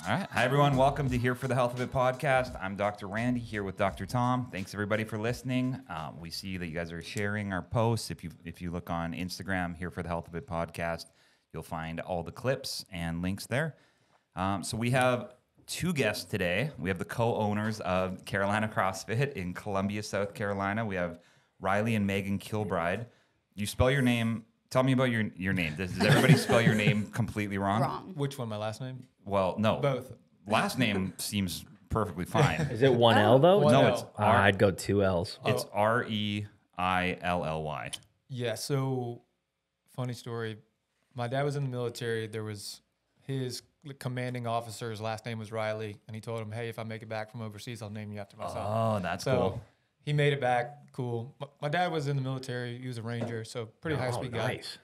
All right. Hi, everyone. Welcome to Here for the Health of It podcast. I'm Dr. Randy here with Dr. Tom. Thanks, everybody, for listening. We see that you guys are sharing our posts. If you look on Instagram, Here for the Health of It podcast, you'll find all the clips and links there. So we have two guests today. We have the co-owners of Carolina CrossFit in Columbia, South Carolina. We have Reilly and Megan Kilbride. You spell your name. Tell me about your name. Does everybody spell your name completely wrong? Wrong. Which one, my last name? Well, no. Both. Last name seems perfectly fine. Is it one L though? One No, L. it's I'd go two L's. It's Reilly. Yeah, so funny story. My dad was in the military. There was his commanding officer's last name was Reilly, and he told him, hey, if I make it back from overseas, I'll name you after myself. Oh, that's So cool. he made it back. Cool. My dad was in the military. He was a Ranger, so pretty high-speed guy. Nice.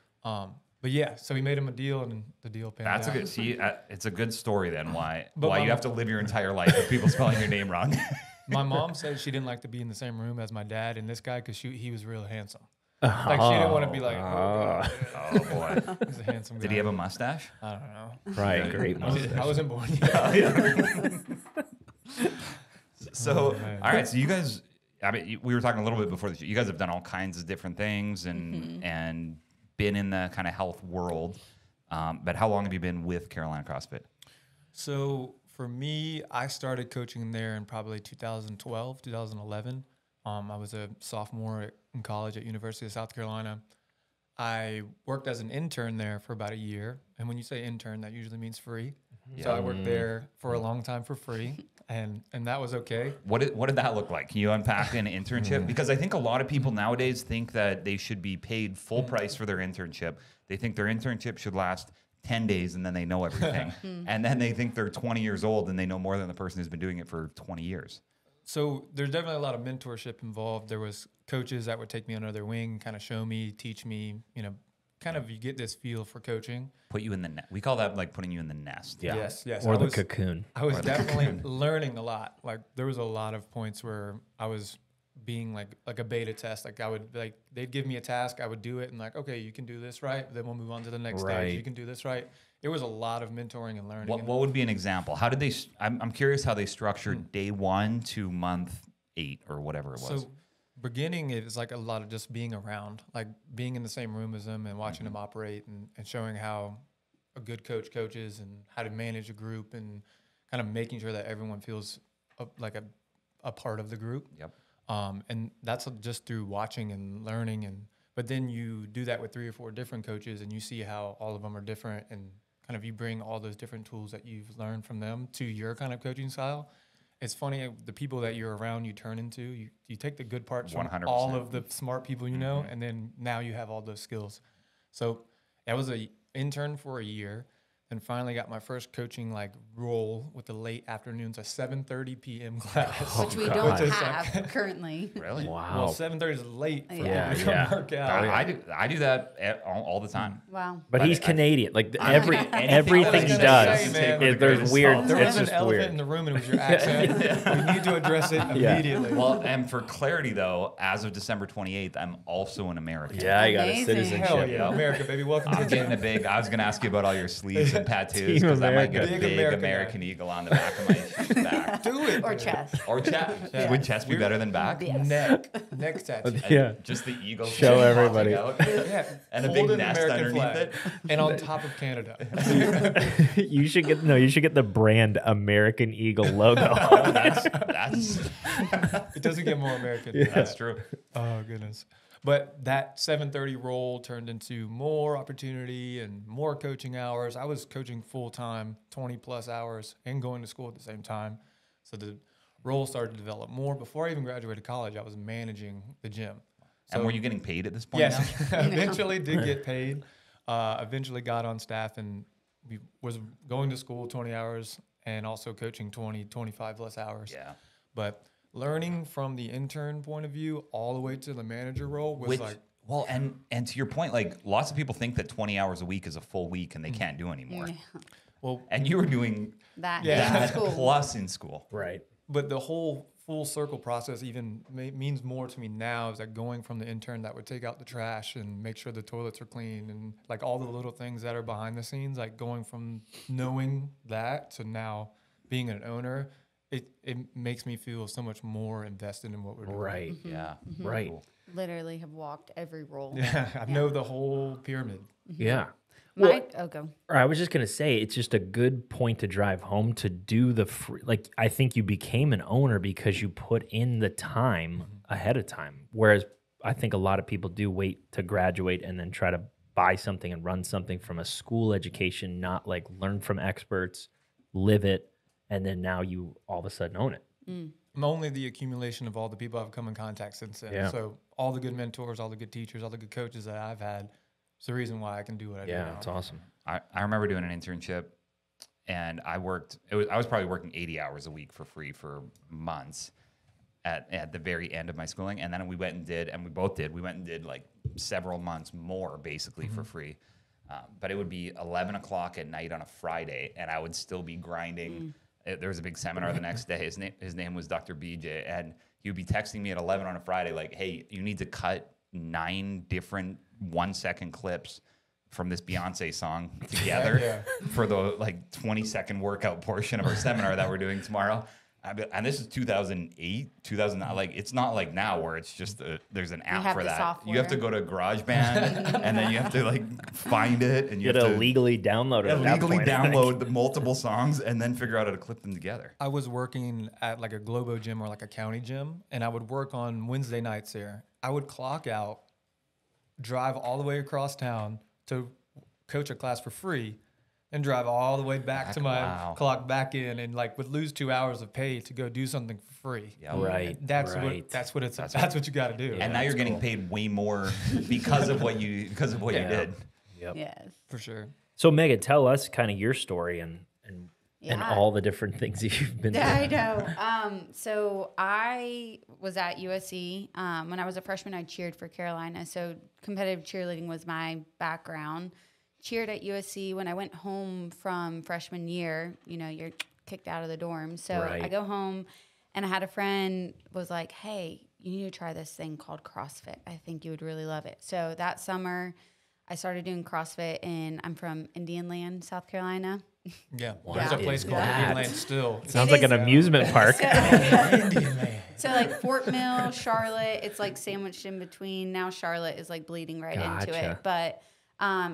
But yeah, so he made him a deal, and the deal panned out. That's a good. See, it's a good story then. Why But you have to live your entire life with people spelling your name wrong? My mom said she didn't like to be in the same room as my dad and this guy because he was real handsome. Like she didn't want to be like, Oh boy, he's a handsome guy. did he have a mustache? I don't know. Right, great mustache. I wasn't born yet. So, man. all right. So you guys, I mean, we were talking a little bit before the show. You guys have done all kinds of different things and been in the kind of health world. But how long have you been with Carolina CrossFit? So for me, I started coaching there in probably 2012, 2011. I was a sophomore in college at University of South Carolina. I worked as an intern there for about a year. And when you say intern, that usually means free. So I worked there for a long time for free. And that was okay. What did that look like? Can you unpack an internship? Because I think a lot of people nowadays think that they should be paid full price for their internship. They think their internship should last 10 days and then they know everything. And then they think they're 20 years old and they know more than the person who's been doing it for 20 years. So there's definitely a lot of mentorship involved. There was coaches that would take me under their wing, kind of show me, teach me, kind of you get this feel for coaching. Put you in the net. We call that like putting you in the nest. Yeah. Yes. Or I the was- cocoon. I was definitely learning a lot. Like there was a lot of points where I was being like a beta test. Like they'd give me a task, I would do it and like, okay, you can do this right. Then we'll move on to the next Right. stage. You can do this right. It was a lot of mentoring and learning. What would be an example? How did they? I'm curious how they structured day 1 to month 8 or whatever it was. So beginning, it was like a lot of just being around, like being in the same room as them and watching them operate and showing how a good coach coaches and how to manage a group and kind of making sure that everyone feels like a part of the group. Yep. And that's just through watching and learning. But then you do that with 3 or 4 different coaches and you see how all of them are different and kind of you bring all those different tools that you've learned from them to your kind of coaching style. It's funny, the people that you're around, you turn into, you take the good parts from 100%. all of the smart people you know, and then now you have all those skills. So I was an intern for a year and finally got my first coaching role with the late afternoons, a 7:30 p.m. class. Which we don't have currently. Really? Wow. Well, 7:30 is late for Yeah. me to come work out. I do that all the time. Wow. But he's Canadian. Like everything I he was does, gonna say, man. there's weird. There It's was an just elephant weird. in the room and it was your accent. We need to address it immediately. Well, and for clarity though, as of December 28th, I'm also an American. Yeah, I got a Amazing. citizenship. Hell yeah, America, baby. Welcome to I'm the getting a big. I was going to ask you about all your sleeves and tattoos Team because I might get a America. big Big American, American eagle on the back of my back. Do it. Or chest. Or chest. Yeah. Would chest be better than back? Yes. Neck tattoo. Yeah. Just the eagle. Show popping everybody. out. Yeah. And a big Folded nest American underneath flag. it. And on top of Canada. You should get the brand American Eagle logo. Oh, that's It doesn't get more American than that's that. true. Oh, goodness. But that 7:30 role turned into more opportunity and more coaching hours. I was coaching full time, 20 plus hours, and going to school at the same time. So the role started to develop more. Before I even graduated college, I was managing the gym. And were you getting paid at this point? Yes, eventually did get paid. Eventually got on staff and was going to school 20 hours and also coaching 20, 25 plus hours. Yeah. But learning from the intern point of view all the way to the manager role was Well, and to your point, like lots of people think that 20 hours a week is a full week and they can't do anymore. well, And you were doing That Yeah. in that school. plus in school. Right. but the whole full circle process even means more to me now is that going from the intern that would take out the trash and make sure the toilets are clean and like all the little things that are behind the scenes, like going from knowing that to now being an owner, it makes me feel so much more invested in what we're doing. Right. Mm-hmm. Yeah. Mm-hmm. Right. Cool. Literally have walked every role. Yeah, I know the whole pyramid. Yeah. Go. Or I was just going to say, it's just a good point to drive home to do the like, I think you became an owner because you put in the time ahead of time. Whereas I think a lot of people do wait to graduate and then try to buy something and run something from a school education, not like learn from experts, live it, and then now you all of a sudden own it. I'm only the accumulation of all the people I've come in contact since then. Yeah. So all the good mentors, all the good teachers, all the good coaches that I've had, it's the reason why I can do what I do now. Yeah, it's awesome. I remember doing an internship, and I was probably working 80 hours a week for free for months at the very end of my schooling. And then we went and did like several months more basically for free. But it would be 11 o'clock at night on a Friday, and I would still be grinding. There was a big seminar the next day. His name was Dr. BJ, and he would be texting me at 11 on a Friday like, hey, you need to cut 9 different 1-second clips from this Beyonce song together for the like 20-second workout portion of our seminar that we're doing tomorrow. And this is 2008, 2009. Like, it's not like now where it's just there's an app for that. Software. You have to go to GarageBand and then you have to like find it and you have to legally download it. At that illegally point, I think. download the multiple songs and then figure out how to clip them together. I was working at like a Globo gym or like a county gym, and I would work on Wednesday nights there. I would clock out, drive all the way across town to coach a class for free, and drive all the way back to my clock back in, and like would lose 2 hours of pay to go do something for free. Yeah. Right. That's what you got to do. And now you're getting paid way more because of what you did. Yep. Yes. For sure. So Megan, tell us kind of your story and Yeah. all the different things that you've been through. I know. So I was at USC. When I was a freshman, I cheered for Carolina. So competitive cheerleading was my background. Cheered at USC. When I went home from freshman year, you're kicked out of the dorm. So I go home, and I had a friend was like, hey, you need to try this thing called CrossFit. I think you would really love it. So that summer, I started doing CrossFit, and I'm from Indian Land, South Carolina. Yeah. What There's a place is called that? Indian Land still. Sounds like an amusement park. Indian Land. So like Fort Mill, Charlotte, it's like sandwiched in between. Now Charlotte is like bleeding right into Gotcha. it. But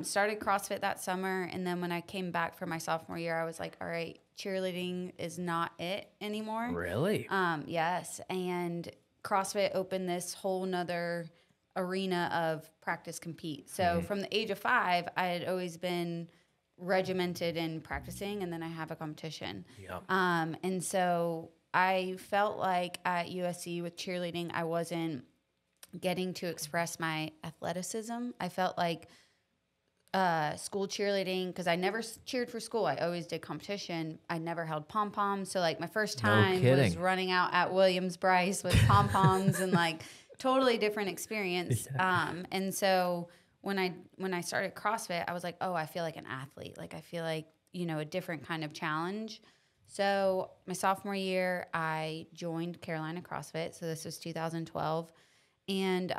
started CrossFit that summer, and then when I came back for my sophomore year, I was like, all right, cheerleading is not it anymore. Really? Yes. And CrossFit opened this whole nother arena of practice compete. So from the age of 5, I had always been regimented in practicing, and then I have a competition. Yep. And so I felt like at USC with cheerleading, I wasn't getting to express my athleticism. I felt like school cheerleading, because I never cheered for school. I always did competition. I never held pom-poms. So like my first time was running out at Williams-Brice with pom-poms and like totally different experience. And so when I started CrossFit, I was like, oh, I feel like an athlete. Like I feel like, a different kind of challenge. So my sophomore year, I joined Carolina CrossFit. So this was 2012. And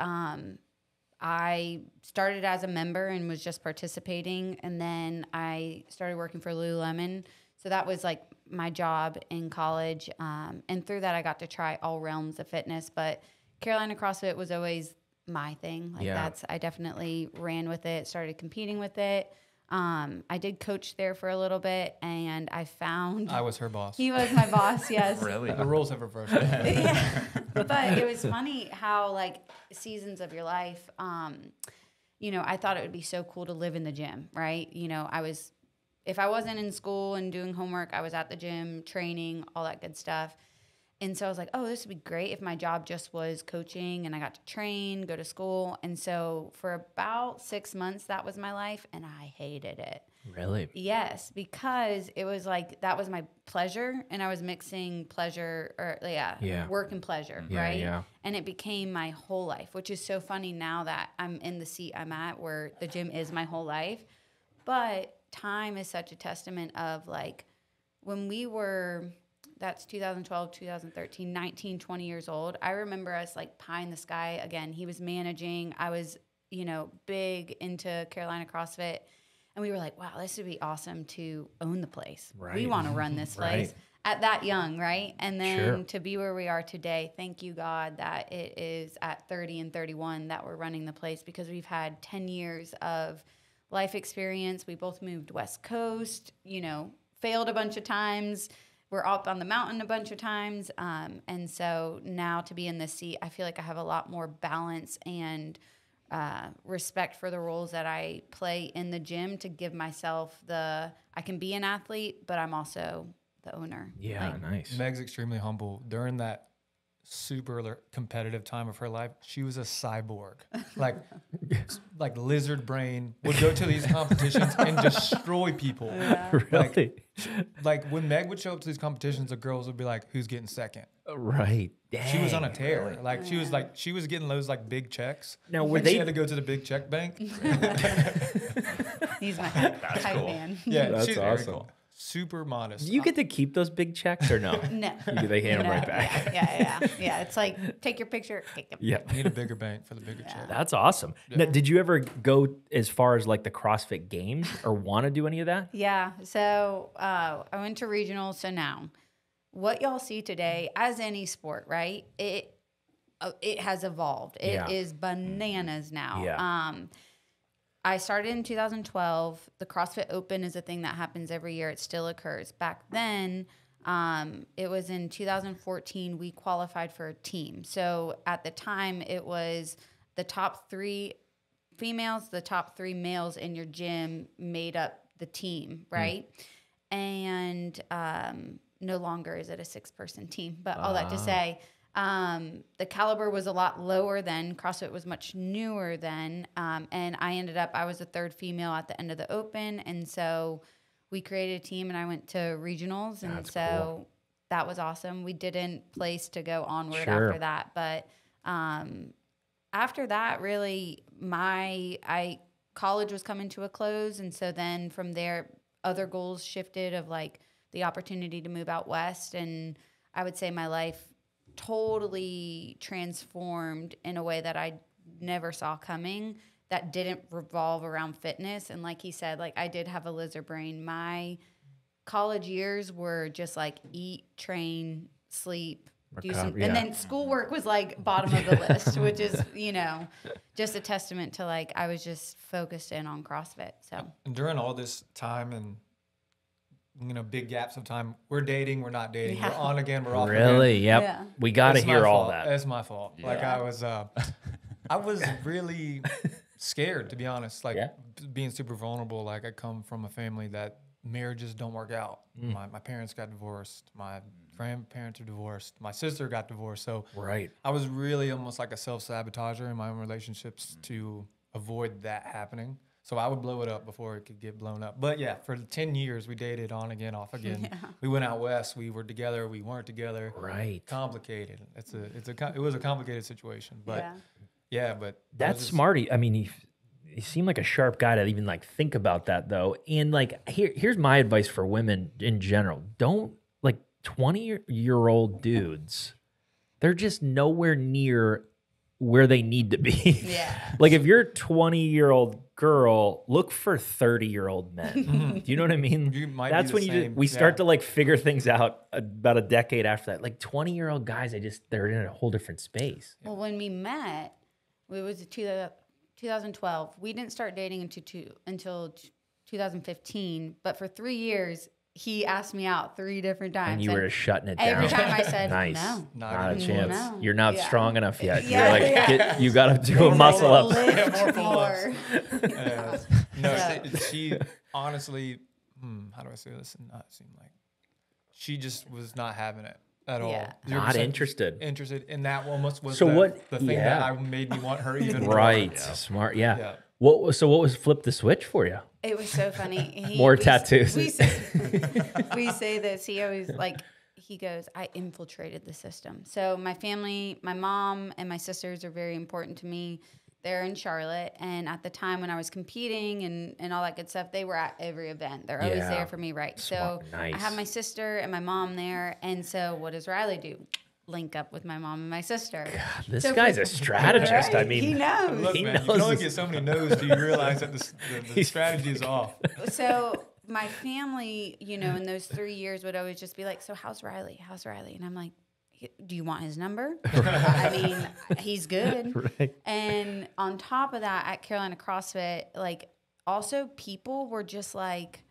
I started as a member and was just participating. And then I started working for Lululemon. So that was like my job in college. And through that, I got to try all realms of fitness. But Carolina CrossFit was always my thing. Like I definitely ran with it, started competing with it. I did coach there for a little bit, and I found I was her boss. he was my boss. Yes. Really? The roles have reversed. Yeah. But it was funny how like seasons of your life, I thought it would be so cool to live in the gym, right? If I wasn't in school and doing homework, I was at the gym, training, all that good stuff. And so I was like, oh, this would be great if my job just was coaching and I got to train, go to school. And so for about 6 months, that was my life, and I hated it. Really? Yes, because it was like that was my pleasure, and I was mixing pleasure work and pleasure, right? Yeah. And it became my whole life, which is so funny now that I'm in the seat I'm at where the gym is my whole life. But time is such a testament of like when we were that's 2012, 2013, 19, 20 years old. I remember us like pie in the sky. Again, he was managing. I was, you know, big into Carolina CrossFit. And we were like, wow, this would be awesome to own the place. Right. We want to run this place. Right. At that young, right? And then Sure. to be where we are today, thank you, God, that it is at 30 and 31 that we're running the place, because we've had 10 years of life experience. We both moved West Coast, you know, failed a bunch of times. We're up on the mountain a bunch of times. And so now to be in this seat, I feel like I have a lot more balance and respect for the roles that I play in the gym, to give myself I can be an athlete, but I'm also the owner. Yeah, Like, nice. Meg's extremely humble. During that super competitive time of her life, she was a cyborg, like lizard brain, would go to these competitions and destroy people. Really? Like when Meg would show up to these competitions, the girls would be like, "Who's getting second?" Right. She was on a Dang, tear. really? Like she was getting those like big checks. Now, were Like, they- She had to go to the big check bank. he's my hype man. Yeah, That's she's awesome. super modest. Do you get to keep those big checks or no? No. They hand them No. right back. Yeah. It's like, take your picture. Take them. Yeah. Need a bigger bank for the bigger check. That's awesome. Now, did you ever go as far as like the CrossFit Games or want to do any of that? Yeah. So I went to regionals. So now, what y'all see today, as any sport, right? It has evolved. It is bananas now. Yeah. I started in 2012. The CrossFit Open is a thing that happens every year. It still occurs. Back then, it was in 2014, we qualified for a team. So at the time, it was the top 3 females, the top 3 males in your gym made up the team, right? And no longer is it a 6-person team. But all that to say, the caliber was a lot lower then. CrossFit was much newer then. And I was the 3rd female at the end of the Open. And so we created a team and I went to regionals. And That's so cool. that was awesome. We didn't place to go onward Sure. after that. But after that, really, college was coming to a close. And so then from there, other goals shifted of like the opportunity to move out west. And I would say my life totally transformed in a way that I never saw coming, that didn't revolve around fitness. And like he said, like I did have a lizard brain. My college years were just like eat, train, sleep, do some, yeah. and then schoolwork was like bottom of the list, which is, you know, just a testament to like I was just focused in on CrossFit. So And during all this time and big gaps of time, we're dating, we're not dating, Yeah. we're on again, we're off Really? again. Yep. Yeah. We got to It's my hear all fault. that. It's my fault. Like Yeah. I was really scared, to be honest. Like Yeah. being super vulnerable. Like I come from a family that marriages don't work out. My parents got divorced. My grandparents are divorced. My sister got divorced. So Right. I was really almost like a self-sabotager in my own relationships to avoid that happening. So I would blow it up before it could get blown up. But yeah, for 10 years, we dated on again, off again. Yeah. We went out west. We were together. We weren't together. Right. Complicated. It was a complicated situation. But yeah, but That's just, smart. I mean, he seemed like a sharp guy to even like think about that though. And like, here's my advice for women in general. Don't like 20-year-old dudes. They're just nowhere near where they need to be. Yeah. Like if you're a 20-year-old girl, look for 30-year-old men. Do you know what I mean? You might be That's the when same. we start Yeah. to like figure things out about a decade after that. Like 20-year-old guys, they're in a whole different space. Well, when we met, it was 2012. We didn't start dating until 2015. But for 3 years, he asked me out 3 different times. And you were just shutting it down. every time I said Nice. no. Not a No. chance. No. You're not Yeah. strong enough yet. Yeah, You're like, yeah. you got to do a muscle up. Lift more pull-ups. more. Yeah. No, Yeah. she honestly, how do I say this and not seem like she just was not having it at all. Yeah. 0% Not interested. Interested in that almost was So the thing yeah. that made me want her even more. Right. Smart. Yeah. Yeah. What was flip the switch for you? It was so funny. More tattoos. We say this. He always he goes, I infiltrated the system. So my family, my mom and my sisters are very important to me. They're in Charlotte. And at the time when I was competing and all that good stuff, they were at every event. They're always there for me, right? So Nice. I have my sister and my mom there. And so what does Reilly do? Link up with my mom and my sister. God, this guy's a strategist. I mean, he knows. Look, He man, knows you can only this- get so many no's do you realize that the strategy is off. So my family, you know, in those 3 years would always just be like, so how's Reilly? How's Reilly? And I'm like, do you want his number? I mean, he's good. Right. And on top of that, at Carolina CrossFit, like also people were just like,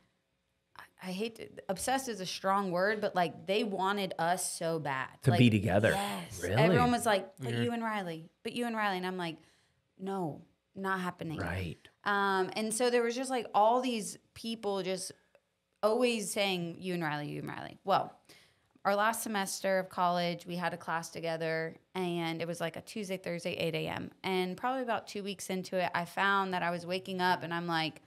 I hate to, obsessed is a strong word, but like they wanted us so bad To like, be together. Yes. Really? Everyone was like, but you and Reilly. And I'm like, no, not happening. Right. And so there was just like all these people just always saying, you and Reilly. Well, our last semester of college, we had a class together, and it was like a Tuesday, Thursday, 8 a.m. And probably about 2 weeks into it, I found that I was waking up and I'm like,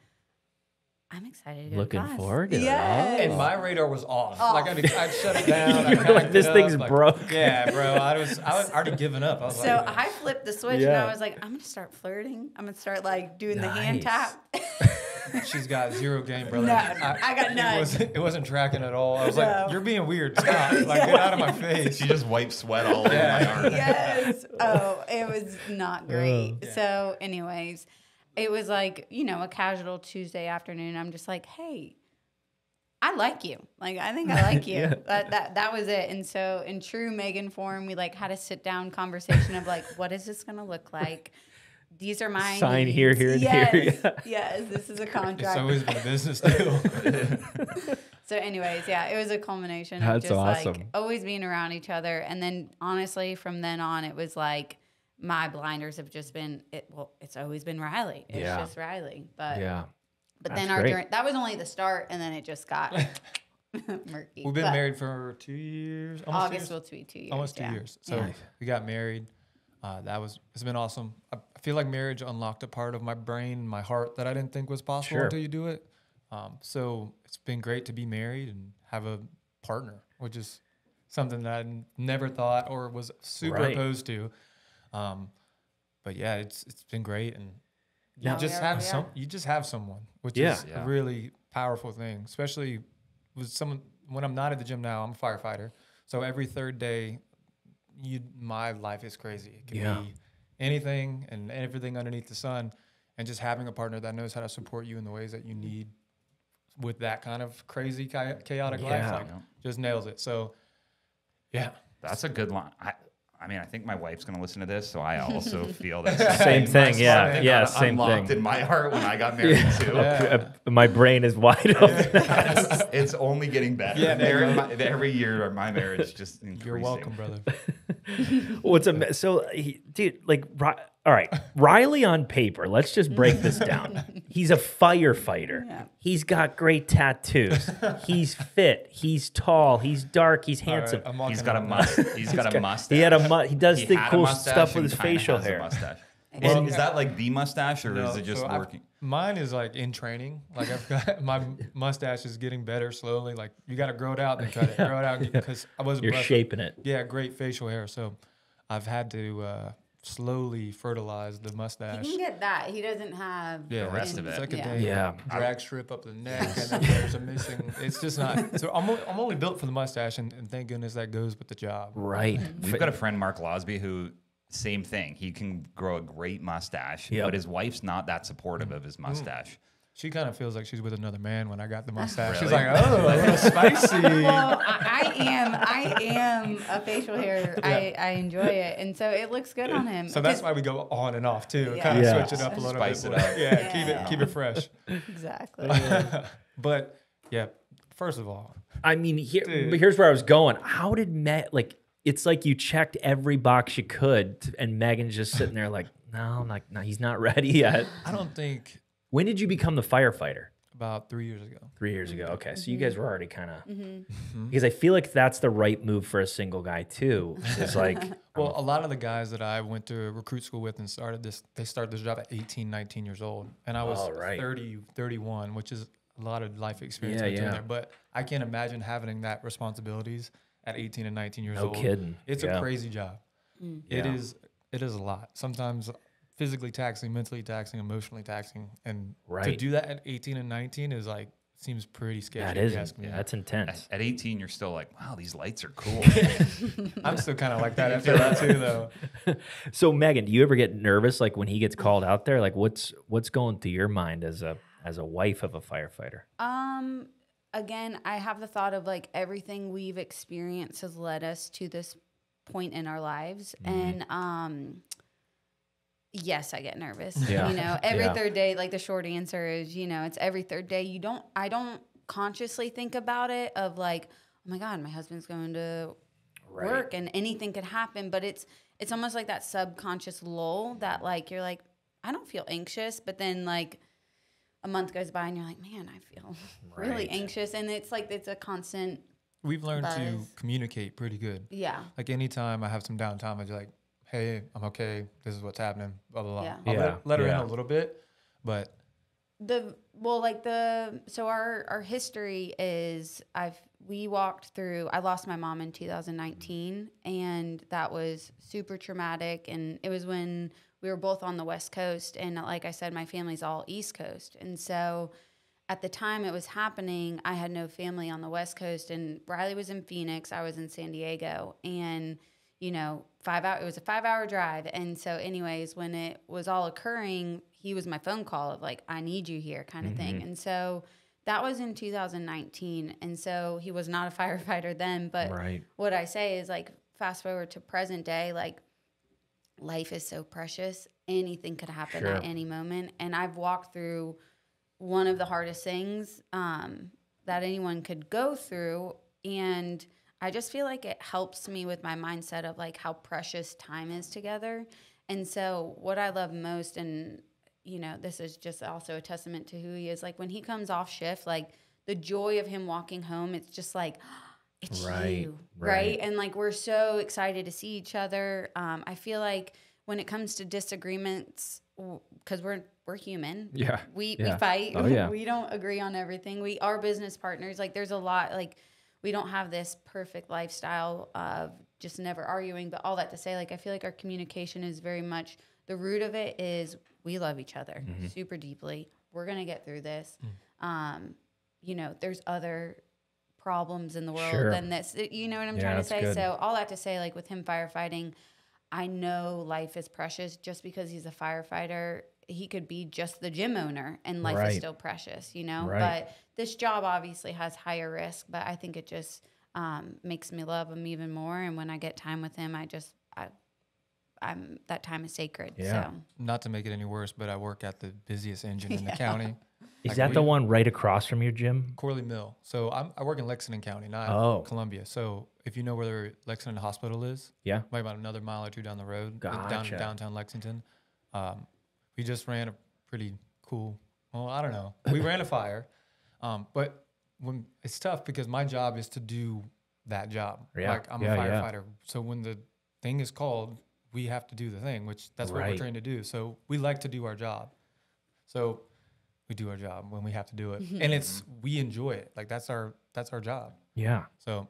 I'm excited to go to Looking class. forward to it. Yes. And my radar was off. Like I'd shut it down. I kinda This get up, thing's like, broke. Yeah, bro. I was already giving up. I was So like, I flipped the switch and Yeah. I was like, I'm going to start flirting. I'm going to start like doing the hand Nice. tap. she's got zero game, brother. No, I got none. It wasn't tracking at all. I was No. like, you're being weird. Stop. Like, get out of my face. She just wiped sweat all over my arm. Yes. Oh, it was not great. Yeah. So, anyways, it was like, you know, a casual Tuesday afternoon. I'm just like, hey, I like you. Like, I think I like you. Yeah. That was it. And so, in true Megan form, we like had a sit down conversation of like, what is this going to look like? These are my Sign needs. here, here, and yes. here. Yeah. Yes, this is a It's contract. always been a business deal. So, anyways, yeah, it was a culmination That's of just like awesome. always being around each other. And then, honestly, from then on, it was like my blinders have just been it's always been Reilly. It's Yeah. just Reilly. But Yeah. but That's then our great. journey, that was only the start, and then it just got murky. We've been But married for 2 years. Almost 2 August years? will be 2 years. Almost 2 yeah. years. So Yeah. we got married. It's been awesome. I feel like marriage unlocked a part of my brain, my heart that I didn't think was possible Sure. until you do it. So it's been great to be married and have a partner, which is something that I never thought or was super Right. opposed to. But yeah, it's been great, and you No, just we are- have we are. you just have someone, which Yeah. is Yeah. a really powerful thing, especially with someone. When I'm not at the gym now, I'm a firefighter, so every third day, my life is crazy. It can Yeah. be anything and everything underneath the sun, and just having a partner that knows how to support you in the ways that you need with that kind of crazy chaotic life, Yeah. like, just nails it. So yeah. That's a good line. I mean, I think my wife's going to listen to this, so I also feel that Same thing, yeah. something Yeah, got same unlocked thing. in my heart when I got married too. Yeah. My brain is wide open. It's only getting better. Yeah, man. Every year, my marriage just increasing. You're welcome, brother. Dude, like, all right, Reilly on paper. Let's just break this down. He's a firefighter. Yeah. He's got great tattoos. He's fit. He's tall. He's dark. He's handsome. All right, I'm walking He's got a out. mustache. He's got a mustache. He had he does He the had a cool mustache stuff with and his kinda facial has a hair. mustache. Well, Is that like the mustache, or No, is it just so working? Mine is like in training. Like I've got my mustache is getting better slowly. Like you got to grow it out and cut it. Grow it out because I wasn't. You're blessed. shaping it. Yeah, great facial hair. So I've had to slowly fertilize the mustache. He can get that. He doesn't have Yeah, The rest of it's it. like a Yeah. day Yeah. drag strip up the neck, and then there's a missing. It's just not. So I'm only built for the mustache, and thank goodness that goes with the job. Right. We've got a friend, Mark Losby, who same thing. He can grow a great mustache, Yep. but his wife's not that supportive of his mustache. She kind of feels like she's with another man when I got the mustache. She's Really? like, oh, a little spicy. Well, I am a facial hair. I enjoy it, and so it looks good on him. So that's why we go on and off too. Yeah. Kind of Yeah. switch it up a little Spice bit. it up. Yeah, keep it fresh. exactly. But yeah, first of all, I mean, Dude. but here's where I was going. How did it's like you checked every box you could, and Megan's just sitting there like, no, he's not ready yet. I don't think When did you become the firefighter? about 3 years ago. 3 years ago. Okay, so you guys were already kind of Mm-hmm. because I feel like that's the right move for a single guy too. It's like, Well, a lot of the guys that I went to recruit school with and they started this job at 18, 19 years old. And I was Oh, right. 30, 31, which is a lot of life experience Yeah, between yeah. there. But I can't imagine having that responsibilities at 18 and 19 years No old. kidding. It's Yeah. a crazy job. Mm. It Yeah. is a lot. Sometimes physically taxing, mentally taxing, emotionally taxing. And to Right. do that at 18 and 19 is like, seems pretty sketchy. That if is, you ask me. that's intense. At 18, you're still like, wow, these lights are cool. I'm still kind of like that after that too, though. So Megan, do you ever get nervous like when he gets called out there? Like what's going through your mind as a wife of a firefighter? Again, I have the thought of like everything we've experienced has led us to this point in our lives. And yes, I get nervous. Yeah. You know, every Yeah. third day, like the short answer is, you know, it's every third day. I don't consciously think about it of like, oh my God, my husband's going to Right. work and anything could happen. But it's almost like that subconscious lull that like, you're like, I don't feel anxious. But then like a month goes by and you're like, man, I feel really Right. anxious. And it's like, it's a constant. We've learned to Buzz. communicate pretty good. Yeah. Like anytime I have some downtime, I'm just like, hey, I'm okay. This is what's happening. Blah, blah, blah. Yeah. I'll Yeah. let her in Yeah. a little bit, but So our history is we walked through. I lost my mom in 2019, and that was super traumatic. And it was when we were both on the West Coast, and like I said, my family's all East Coast, and so at the time it was happening, I had no family on the West Coast, and Reilly was in Phoenix, I was in San Diego, and you know, it was a 5-hour drive. And so anyways, when it was all occurring, he was my phone call of like, I need you here kind of thing. And so that was in 2019. And so he was not a firefighter then, but Right. what I say is like, fast forward to present day, like life is so precious. Anything could happen Sure. at any moment. And I've walked through one of the hardest things that anyone could go through. And I just feel like it helps me with my mindset of like how precious time is together. And so what I love most, and you know, this is just also a testament to who he is, like when he comes off shift, like the joy of him walking home, it's just like, it's Right, you, right. right? And like we're so excited to see each other. I feel like when it comes to disagreements, because we're human. Yeah. We Yeah. fight. Oh, yeah. We don't agree on everything. We are business partners. Like there's a lot, like we don't have this perfect lifestyle of just never arguing. But all that to say, like I feel like our communication is very much, the root of it is we love each other super deeply. We're going to get through this. You know, there's other problems in the world Sure. than this. You know what I'm Yeah, trying to that's say? good. So all that to say, like with him firefighting, I know life is precious. Just because he's a firefighter, he could be just the gym owner and life Right. is still precious, you know? Right. But this job obviously has higher risk, but I think it just makes me love him even more. And when I get time with him, that time is sacred. Yeah. So not to make it any worse, but I work at the busiest engine in the county. Is Like, that we- the one right across from your gym? Corley Mill. So I work in Lexington County, not Oh. Columbia. So if you know where Lexington Hospital is, Yeah. like about another mile or two down the road, Gotcha. downtown Lexington. We just ran a pretty cool, well, I don't know. We ran a fire, but when it's tough because my job is to do that job. Yeah. Like I'm Yeah, a yeah. firefighter. So when the thing is called, we have to do the thing, which that's what Right. we're trained to do. So we like to do our job. So we do our job when we have to do it. And we enjoy it. Like that's our job. Yeah. So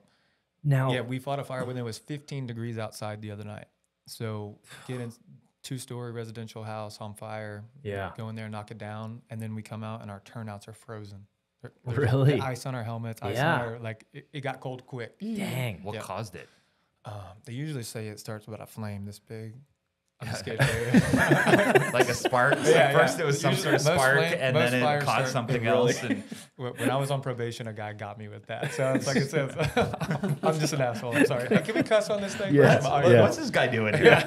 Now, yeah, we fought a fire when it was 15 degrees outside the other night. So get in 2-story residential house on fire. Yeah. Go in there, knock it down, and then we come out and our turnouts are frozen. There's Really? ice on our helmets, ice Yeah. on our, like it got cold quick. dang. What Yeah. caused it? They usually say it starts with a flame this big. I'm just kidding. Like a spark? Yeah, At first yeah. it was some Usually sort of most spark, flame- and most then it fires caught start- something Really? else. And When I was on probation, a guy got me with that. So it's like it says, I'm just an asshole. I'm sorry. Hey, can we cuss on this thing? Yes. All What- Yeah. what's this guy doing here?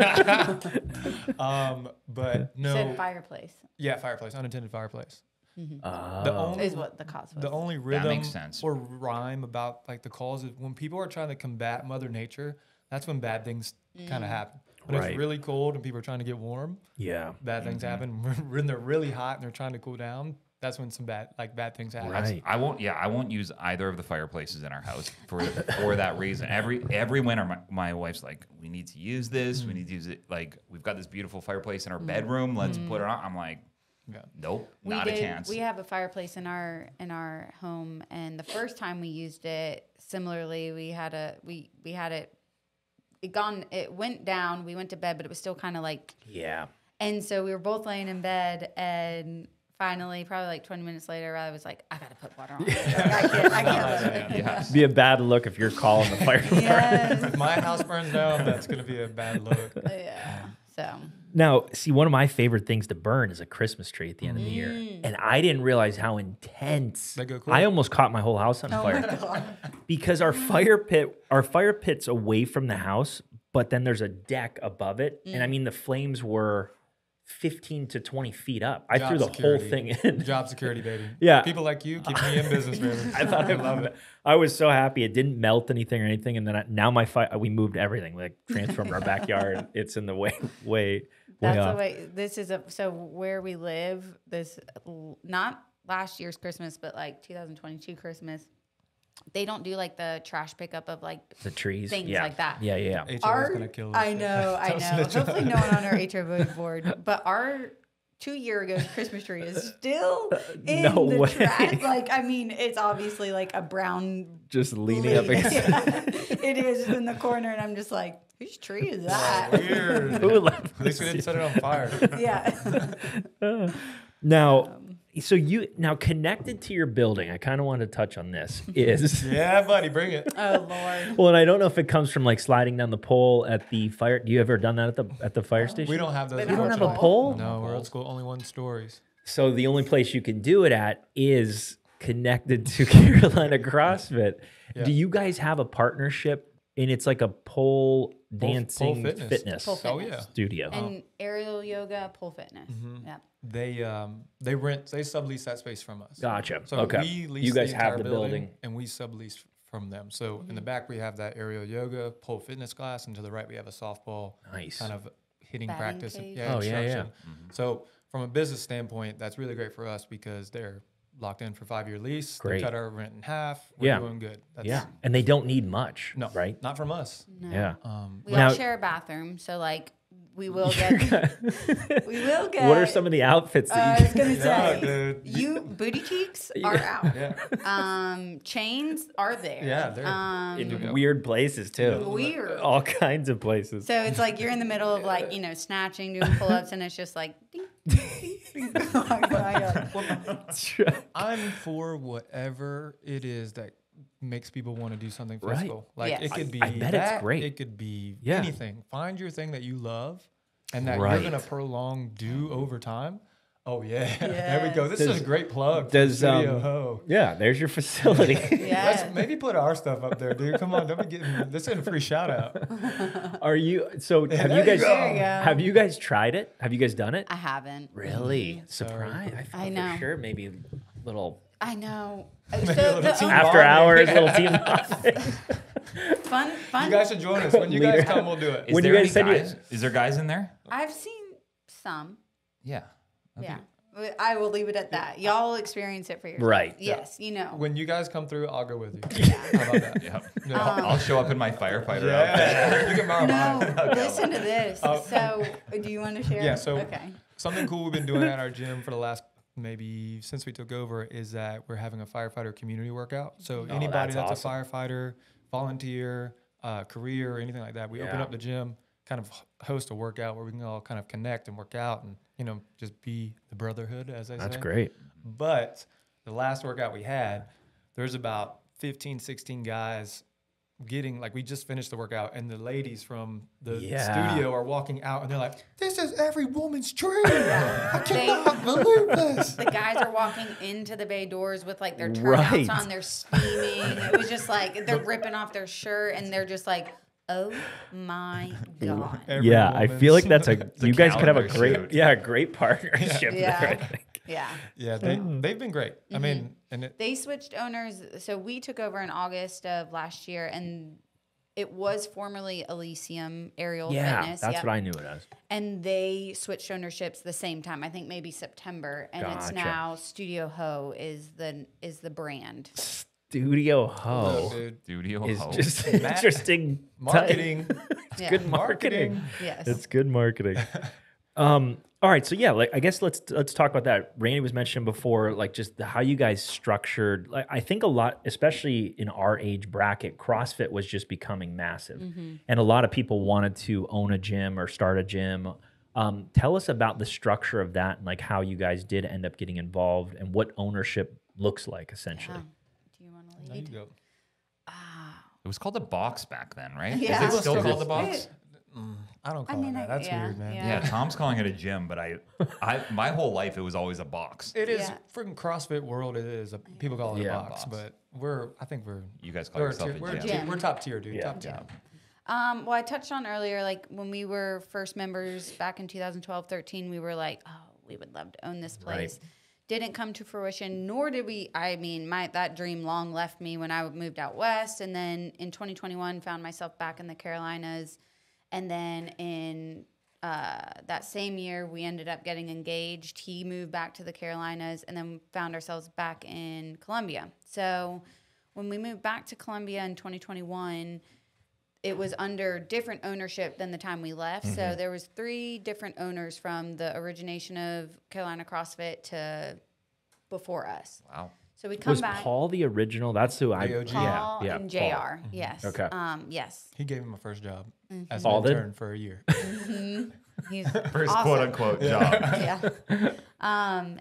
But you no. said fireplace Yeah, fireplace, unintended fireplace. The Oh. only is what the cause was. the only rhythm makes sense. or rhyme about like the cause is when people are trying to combat Mother Nature. That's when bad things kind of happen. When Right. it's really cold and people are trying to get warm, Yeah. bad things happen. When they're really hot and they're trying to cool down, that's when some bad things happen. Right. I won't use either of the fireplaces in our house for that reason. Every winter, my wife's like, we need to use this. We need to use it. Like, we've got this beautiful fireplace in our bedroom. Let's put it on. I'm like, Yeah. nope, not a chance. We have a fireplace in our home, and the first time we used it, similarly, we had it. It went down. We went to bed, but it was still kind of like, Yeah. And so we were both laying in bed, and finally, probably like 20 minutes later, I was like, I got to put water on. Like, I can't. Yeah. Be a bad look if you're calling the fire department. Yes. If my house burns down, that's going to be a bad look. Yeah. So. Now, see, one of my favorite things to burn is a Christmas tree at the end of the year. And I didn't realize how intense. They go quick. I almost caught my whole house on Oh fire. my God. Because our fire pit's away from the house, but then there's a deck above it. And I mean, the flames were 15 to 20 feet up. I Job threw the security. whole thing in. Job security, baby. Yeah. People like you keep me in business, baby. I thought I was so happy it didn't melt anything or anything. And then now we moved everything, like transformed our backyard. It's in the way That's off. the way. This is so where we live. This not last year's Christmas, but like 2022 Christmas. They don't do like the trash pickup of like The trees, things yeah. like that. Yeah. HOA's going to kill us. I know. Don't snitch on Hopefully, no one on our HOA board. But our 2 year ago Christmas tree is still in No the way. trash. Like, I mean, it's obviously like a brown. Just leaning up against Yeah, it is in the corner, and I'm just like, whose tree is that? Weird. Who left At least we didn't set it on fire. Yeah. Now, so now connected to your building, I kind of want to touch on this is Yeah, buddy, bring it. Oh Lord. well, and I don't know if it comes from like sliding down the pole at the fire. Do you ever done that at the fire station? We don't have those. They You don't have a unfortunately. pole? No, we're old school. Only one stories. So the only place you can do it at is connected to Carolina CrossFit. Yeah. Do you guys have a partnership? And it's like a pole dancing fitness. fitness Pole Oh, fitness. yeah. studio. And aerial yoga, pole fitness. Mm-hmm. Yeah. They sublease that space from us. Gotcha. So Okay. we lease You guys the have entire the building, building. and we sublease from them. So in the back we have that aerial yoga, pole fitness class, and to the right we have a softball Nice. kind of hitting Batting practice. cage. Oh, yeah, instruction. So from a business standpoint, that's really great for us because they're locked in for 5-year lease. Great. They cut our rent in half. We're Yeah. doing good. That's, Yeah. And they don't need much. No, Right? Not from us. No. Yeah. We Now- all share a bathroom, so like we will get. We will get. What are some of the outfits I that was gonna Yeah, say, dude. you booty cheeks are out. Yeah. Chains are there. Yeah, they're in weird places too? Weird. All kinds of places. So it's like you're in the middle of like snatching, doing pull-ups, and it's just like. Ding, ding, ding. Oh my God. I'm for whatever it is that makes people want to do something Right. physical. Like Yes. it could be I bet it's that, great. It could be Yeah. anything. Find your thing that you love and that Right. you're gonna prolong do over time. Oh yeah. There we go. This is a great plug. Does Studio Ho. yeah, there's your facility. Yeah. Let's maybe put our stuff up there, dude. Come on, don't be getting this isn't a free shout out. Are you have you there guys you go. There you go. have you guys tried it? Have you guys done it? I haven't. Really? Surprise. I thought I know. for sure maybe little I know. So little the team after bonding. hours little team bonding. fun. You guys should join us. When you guys Leader. come, we'll do it. Is When you there guys any said you- guys? Is there guys in there? I've seen some. Yeah. Yeah. I will leave it at that. Y'all experience it for yourself. Right. Yes, you know. When you guys come through, I'll go with you. How about that? Yep. Yeah. I'll show up in my firefighter outfit. Yeah. You can borrow No, mine. listen to this. So, do you want to share? Yeah, so- Okay. Something cool we've been doing at our gym for the last maybe since we took over is that we're having a firefighter community workout. So anybody that's that's a firefighter, volunteer, career, or anything like that, we open Yeah. up the gym, kind of host a workout where we can all kind of connect and work out and, just be the brotherhood, as I say. That's great. But the last workout we had, there's about 15, 16 guys we just finished the workout and the ladies from the studio are walking out and they're like, this is every woman's dream. I cannot believe this. The guys are walking into the bay doors with like their turnouts Right. on. They're steaming. It was just like they're ripping off their shirt and they're just like, oh my God. Every Yeah, I feel like that's woman's- you guys could have a calendar great shoot. great partnership Yeah. there, I think. Yeah. Yeah, they've been great. I mean, and it, They switched owners. So we took over in August of last year, and it was formerly Elysium Aerial Yeah, Fitness. that's yep. what I knew it as. And they switched ownerships the same time. I think maybe September, and it's Gotcha. now Studio Ho is the brand. Studio Ho dude, Studio is Ho. just interesting marketing. Yeah. good marketing. Yes. It's good marketing. All right, so yeah, like I guess let's talk about that. Randy was mentioning before, like just how you guys structured. Like I think a lot, especially in our age bracket, CrossFit was just becoming massive, and a lot of people wanted to own a gym or start a gym. Tell us about the structure of that and like how you guys did end up getting involved and what ownership looks like essentially. Do you want to There you lead? go. It was called a box back then, right? Yeah. Is it still called the box? I don't call mean, it that. That's yeah, weird, man. yeah. Yeah, Tom's calling it a gym, but I my whole life it was always a box. It is Yeah. freaking CrossFit world. It is. People call it Yeah. a box, but I think we're You guys call we're, yourself tier, a we're, gym. tier, we're top tier, dude. Yeah. Top tier. Well, I touched on earlier, like when we were first members back in 2012, 13, we were like, oh, we would love to own this place. Right. Didn't come to fruition, nor did we. I mean, that dream long left me when I moved out west. And then in 2021, found myself back in the Carolinas. And then in that same year, we ended up getting engaged. He moved back to the Carolinas and then found ourselves back in Columbia. So when we moved back to Columbia in 2021, it was under different ownership than the time we left. So there was 3 different owners from the origination of Carolina CrossFit to before us. Wow. So we come Was back. Paul the original? That's who I. The OG? Paul yeah, and Paul. JR. Yes. Okay. Yes. He gave him a first job as Paul an did? intern for a year. He's First awesome. quote unquote job. Yeah.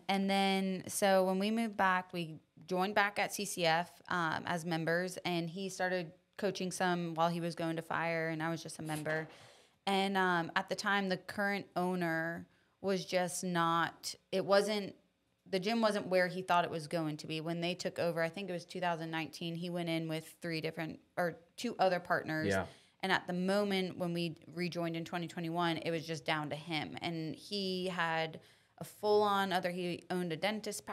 And then, so when we moved back, we joined back at CCF as members, and he started coaching some while he was going to fire, and I was just a member. And at the time, the current owner was just not, the gym wasn't where he thought it was going to be. When they took over, I think it was 2019, he went in with 2 other partners. Yeah. And at the moment when we rejoined in 2021, it was just down to him. And he had a full-on he owned a dentist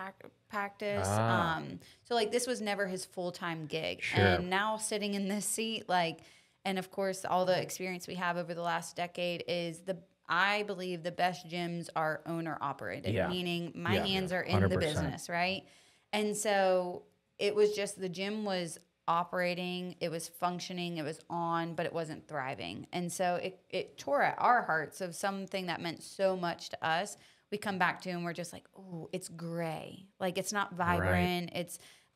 practice. So, like, this was never his full-time gig. Sure. And now sitting in this seat, like, and of course, all the experience we have over the last decade is I believe the best gyms are owner-operated, Yeah. meaning my Yeah. hands are in the 100%. business, right? And so it was just the gym was operating, it was functioning, it was on, but it wasn't thriving. And so it tore at our hearts of something that meant so much to us. We come back to and we're just like, oh, it's gray. Like, it's not vibrant.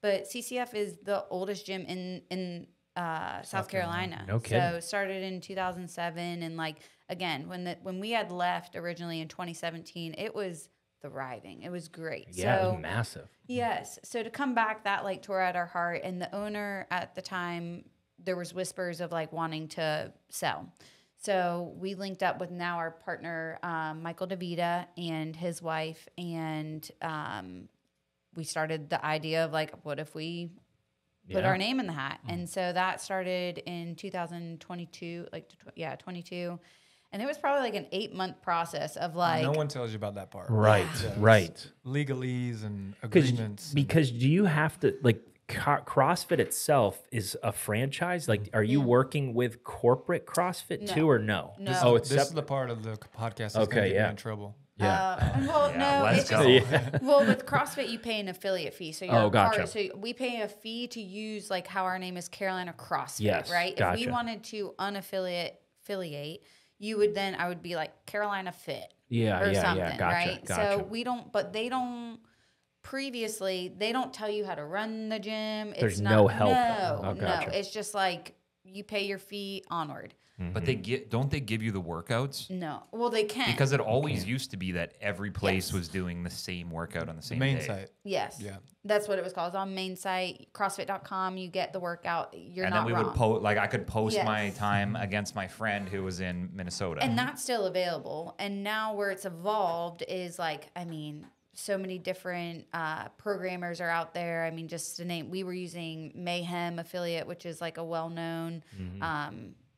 But CCF is the oldest gym in South Carolina. No kidding. So started in 2007, and like again, when we had left originally in 2017, it was thriving. It was great. Yeah, so, it was massive. Yes. So to come back, that like tore at our heart. And the owner at the time, there was whispers of like wanting to sell. So we linked up with now our partner, Michael DeVita and his wife. And we started the idea of like, what if we put our name in the hat? And so that started in 2022, 22. And it was probably like an 8-month process of like. No one tells you about that part. Right, Yeah. right. Legalese and agreements. Because do you have to, like, CrossFit itself is a franchise? Like, are you working with corporate CrossFit No. too, or no? No. Oh, it's this is separate. the part of the podcast that's Okay, going to get yeah. me in trouble. Yeah. Well, Yeah, no, let's it's go. just well with CrossFit you pay an affiliate fee. So you're gotcha. So we pay a fee to use like how our name is Carolina CrossFit, Yes, right? If gotcha. we wanted to affiliate, you would then I would be like Carolina Fit, Yeah, or yeah, something, gotcha, right? gotcha. So we don't, but they don't. Previously, they don't tell you how to run the gym. There's it's no not, help. No, Oh, gotcha. no. It's just like you pay your fee onward. But don't they give you the workouts? No, well they can Because it always used to be that every place Yes. was doing the same workout on the same Main day. site. Yes. Yeah. That's what it was called. It's on main site, CrossFit.com. You get the workout. You're And not then we wrong. would post, like I could post Yes. my time against my friend who was in Minnesota. And that's still available. And now where it's evolved is like, I mean, so many different programmers are out there. I mean, just to name, we were using Mayhem affiliate, which is like a well-known,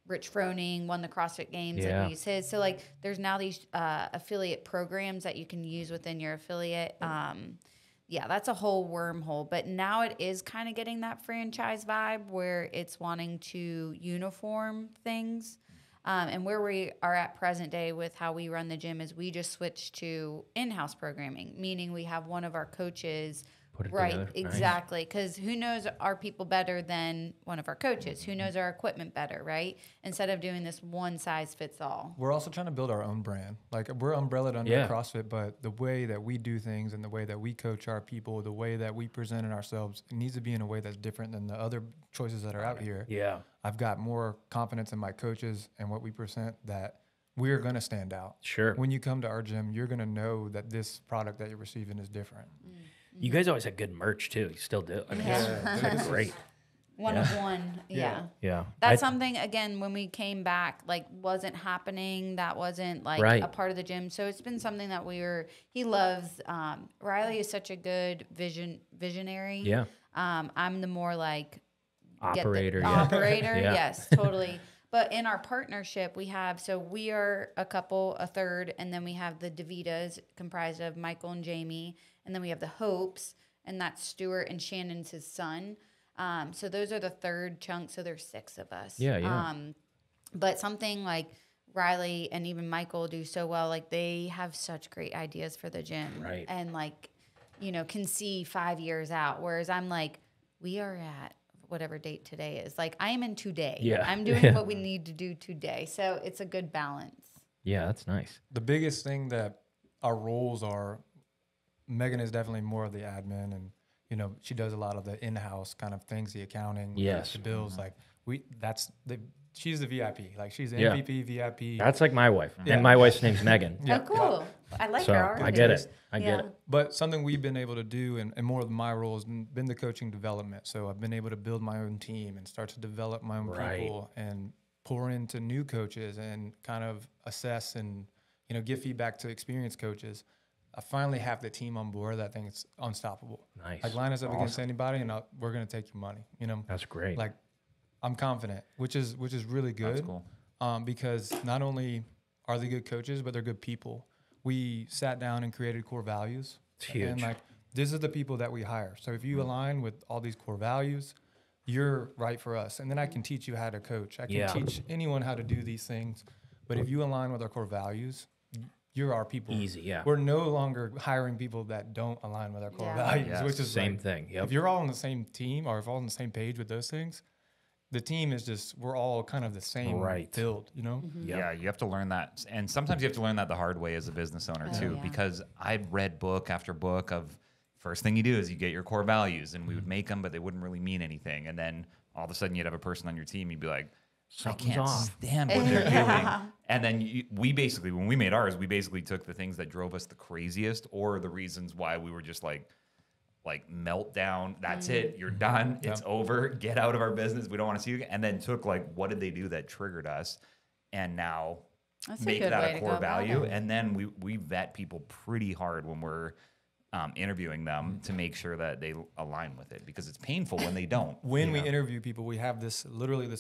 Rich Froning won the CrossFit Games Yeah. and we used his. So like, there's now these affiliate programs that you can use within your affiliate. Yeah, that's a whole wormhole. But now it is kind of getting that franchise vibe where it's wanting to uniform things. And where we are at present day with how we run the gym is we just switched to in-house programming, meaning we have one of our coaches. Put it Right, together. Nice. exactly. Because who knows our people better than one of our coaches? Who knows our equipment better, right? Instead of doing this one size fits all. We're also trying to build our own brand. Like, we're umbrellaed under Yeah. CrossFit, but the way that we do things and the way that we coach our people, the way that we present ourselves, it needs to be in a way that's different than the other choices that are out here. Yeah. I've got more confidence in my coaches and what we present that we're going to stand out. Sure. When you come to our gym, you're going to know that this product that you're receiving is different. You guys always had good merch too. You still do. I mean, it's great. One of one. Yeah. Yeah. That's something, again, when we came back, like, wasn't happening. That wasn't, like, a part of the gym. So it's been something that he loves. Reilly is such a good visionary. Yeah. I'm the more, like, operator. Operator, Yeah. yes, totally. But in our partnership, we are a couple, a third, and then we have the DeVitas comprised of Michael and Jamie, and then we have the Hopes, and that's Stuart and Shannon's his son. So those are the third chunk. So there's 6 of us. Yeah. But something like Reilly and even Michael do so well, like they have such great ideas for the gym, right? And like, can see 5 years out. Whereas I'm like, we are at whatever date today is. Like I am in today. Yeah. I'm doing what we need to do today. So it's a good balance. Yeah, that's nice. The biggest thing that our roles are, Megan is definitely more of the admin, and she does a lot of the in-house kind of things, the accounting, yes, the bills. Like she's the VIP. Like she's MVP, VIP. That's like my wife, and my wife's name's Megan. Oh, cool. I like her already. I get it. I get it. But something we've been able to do, and more of my role has been the coaching development. So I've been able to build my own team and start to develop my own people and pour into new coaches and kind of assess and give feedback to experienced coaches. I finally have the team on board that I think it's unstoppable. Nice. Like line us up against anybody, and we're going to take your money. That's great. Like I'm confident, which is really good. That's cool. Because not only are they good coaches, but they're good people. We sat down and created core values. It's huge. And like this is the people that we hire. So if you align with all these core values, you're right for us. And then I can teach you how to coach. I can teach anyone how to do these things. But if you align with our core values, you're our people. Easy, yeah. We're no longer hiring people that don't align with our core values, which is same thing. Yep. If you're all on the same team or if all on the same page with those things, the team is just, we're all kind of the same build, Yeah, you have to learn that. And sometimes you have to learn that the hard way as a business owner too, because I've read book after book of first thing you do is you get your core values, and we would make them, but they wouldn't really mean anything. And then all of a sudden you'd have a person on your team, you'd be like, Something's I can't off. stand what they're doing. And then we basically, when we made ours, we basically took the things that drove us the craziest or the reasons why we were just like meltdown. That's it. You're done. It's over. Get out of our business. We don't want to see you again. And then took what did they do that triggered us? And now make that a core value. And then we vet people pretty hard when we're interviewing them to make sure that they align with it, because it's painful when they don't. When we interview people, we have this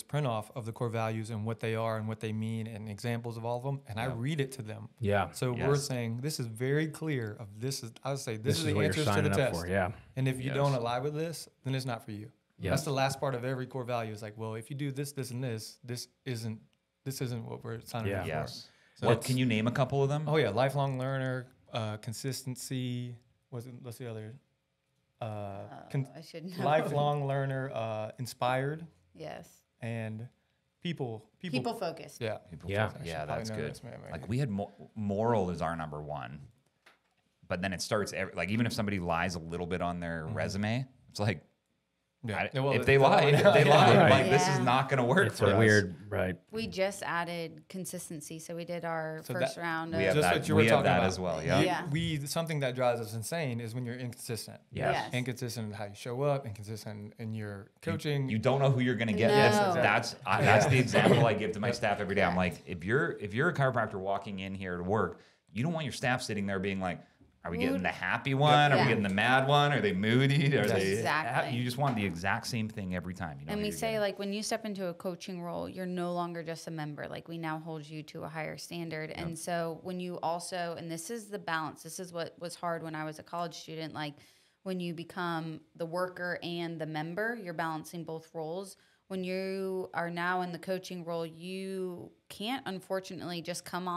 print off of the core values and what they are and what they mean and examples of all of them, and I read it to them. Yeah. So we're saying this is very clear of this is, I would say this is the what answers you're to the signing up test. for, yeah. And if you don't align with this, then it's not for you. Yeah. That's the last part of every core value. Is like, well, if you do this, this, and this isn't what we're signing up for. Yes. So Can you name a couple of them? Oh yeah, lifelong learner, consistency. What's the other? I should know. Lifelong learner, inspired. Yes. And people focused. Yeah. Yeah, that's good. Like we had moral is our number one, but then it starts even if somebody lies a little bit on their resume, it's like, if they lie, Right. like this is not going to work It's for a us. weird, right? We just added consistency, so we did our first round. We have Just that, what you were talking about as well. Yeah. Something that drives us insane is when you're inconsistent. Yes. Inconsistent in how you show up, inconsistent in your coaching. You don't know who you're going to get. No. That's the example I give to my staff every day. I'm like, if you're a chiropractor walking in here to work, you don't want your staff sitting there being like, are we getting the happy one? Are we getting the mad one? Are they moody? Exactly. You just want the exact same thing every time. You know. And we say when you step into a coaching role, you're no longer just a member. Like we now hold you to a higher standard. Yep. And so when you also, and this is the balance. This is what was hard when I was a college student. Like when you become the worker and the member, you're balancing both roles. When you are now in the coaching role, you can't, unfortunately, just come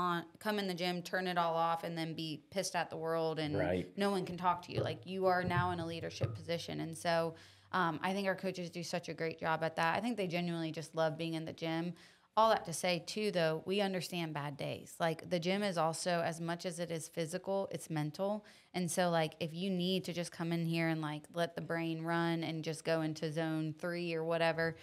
in the gym, turn it all off, and then be pissed at the world, and no one can talk to you. Like, you are now in a leadership position. And so I think our coaches do such a great job at that. I think they genuinely just love being in the gym. All that to say, too, though, we understand bad days. Like, the gym is also, as much as it is physical, it's mental. And so, like, if you need to just come in here and, like, let the brain run and just go into zone 3 or whatever,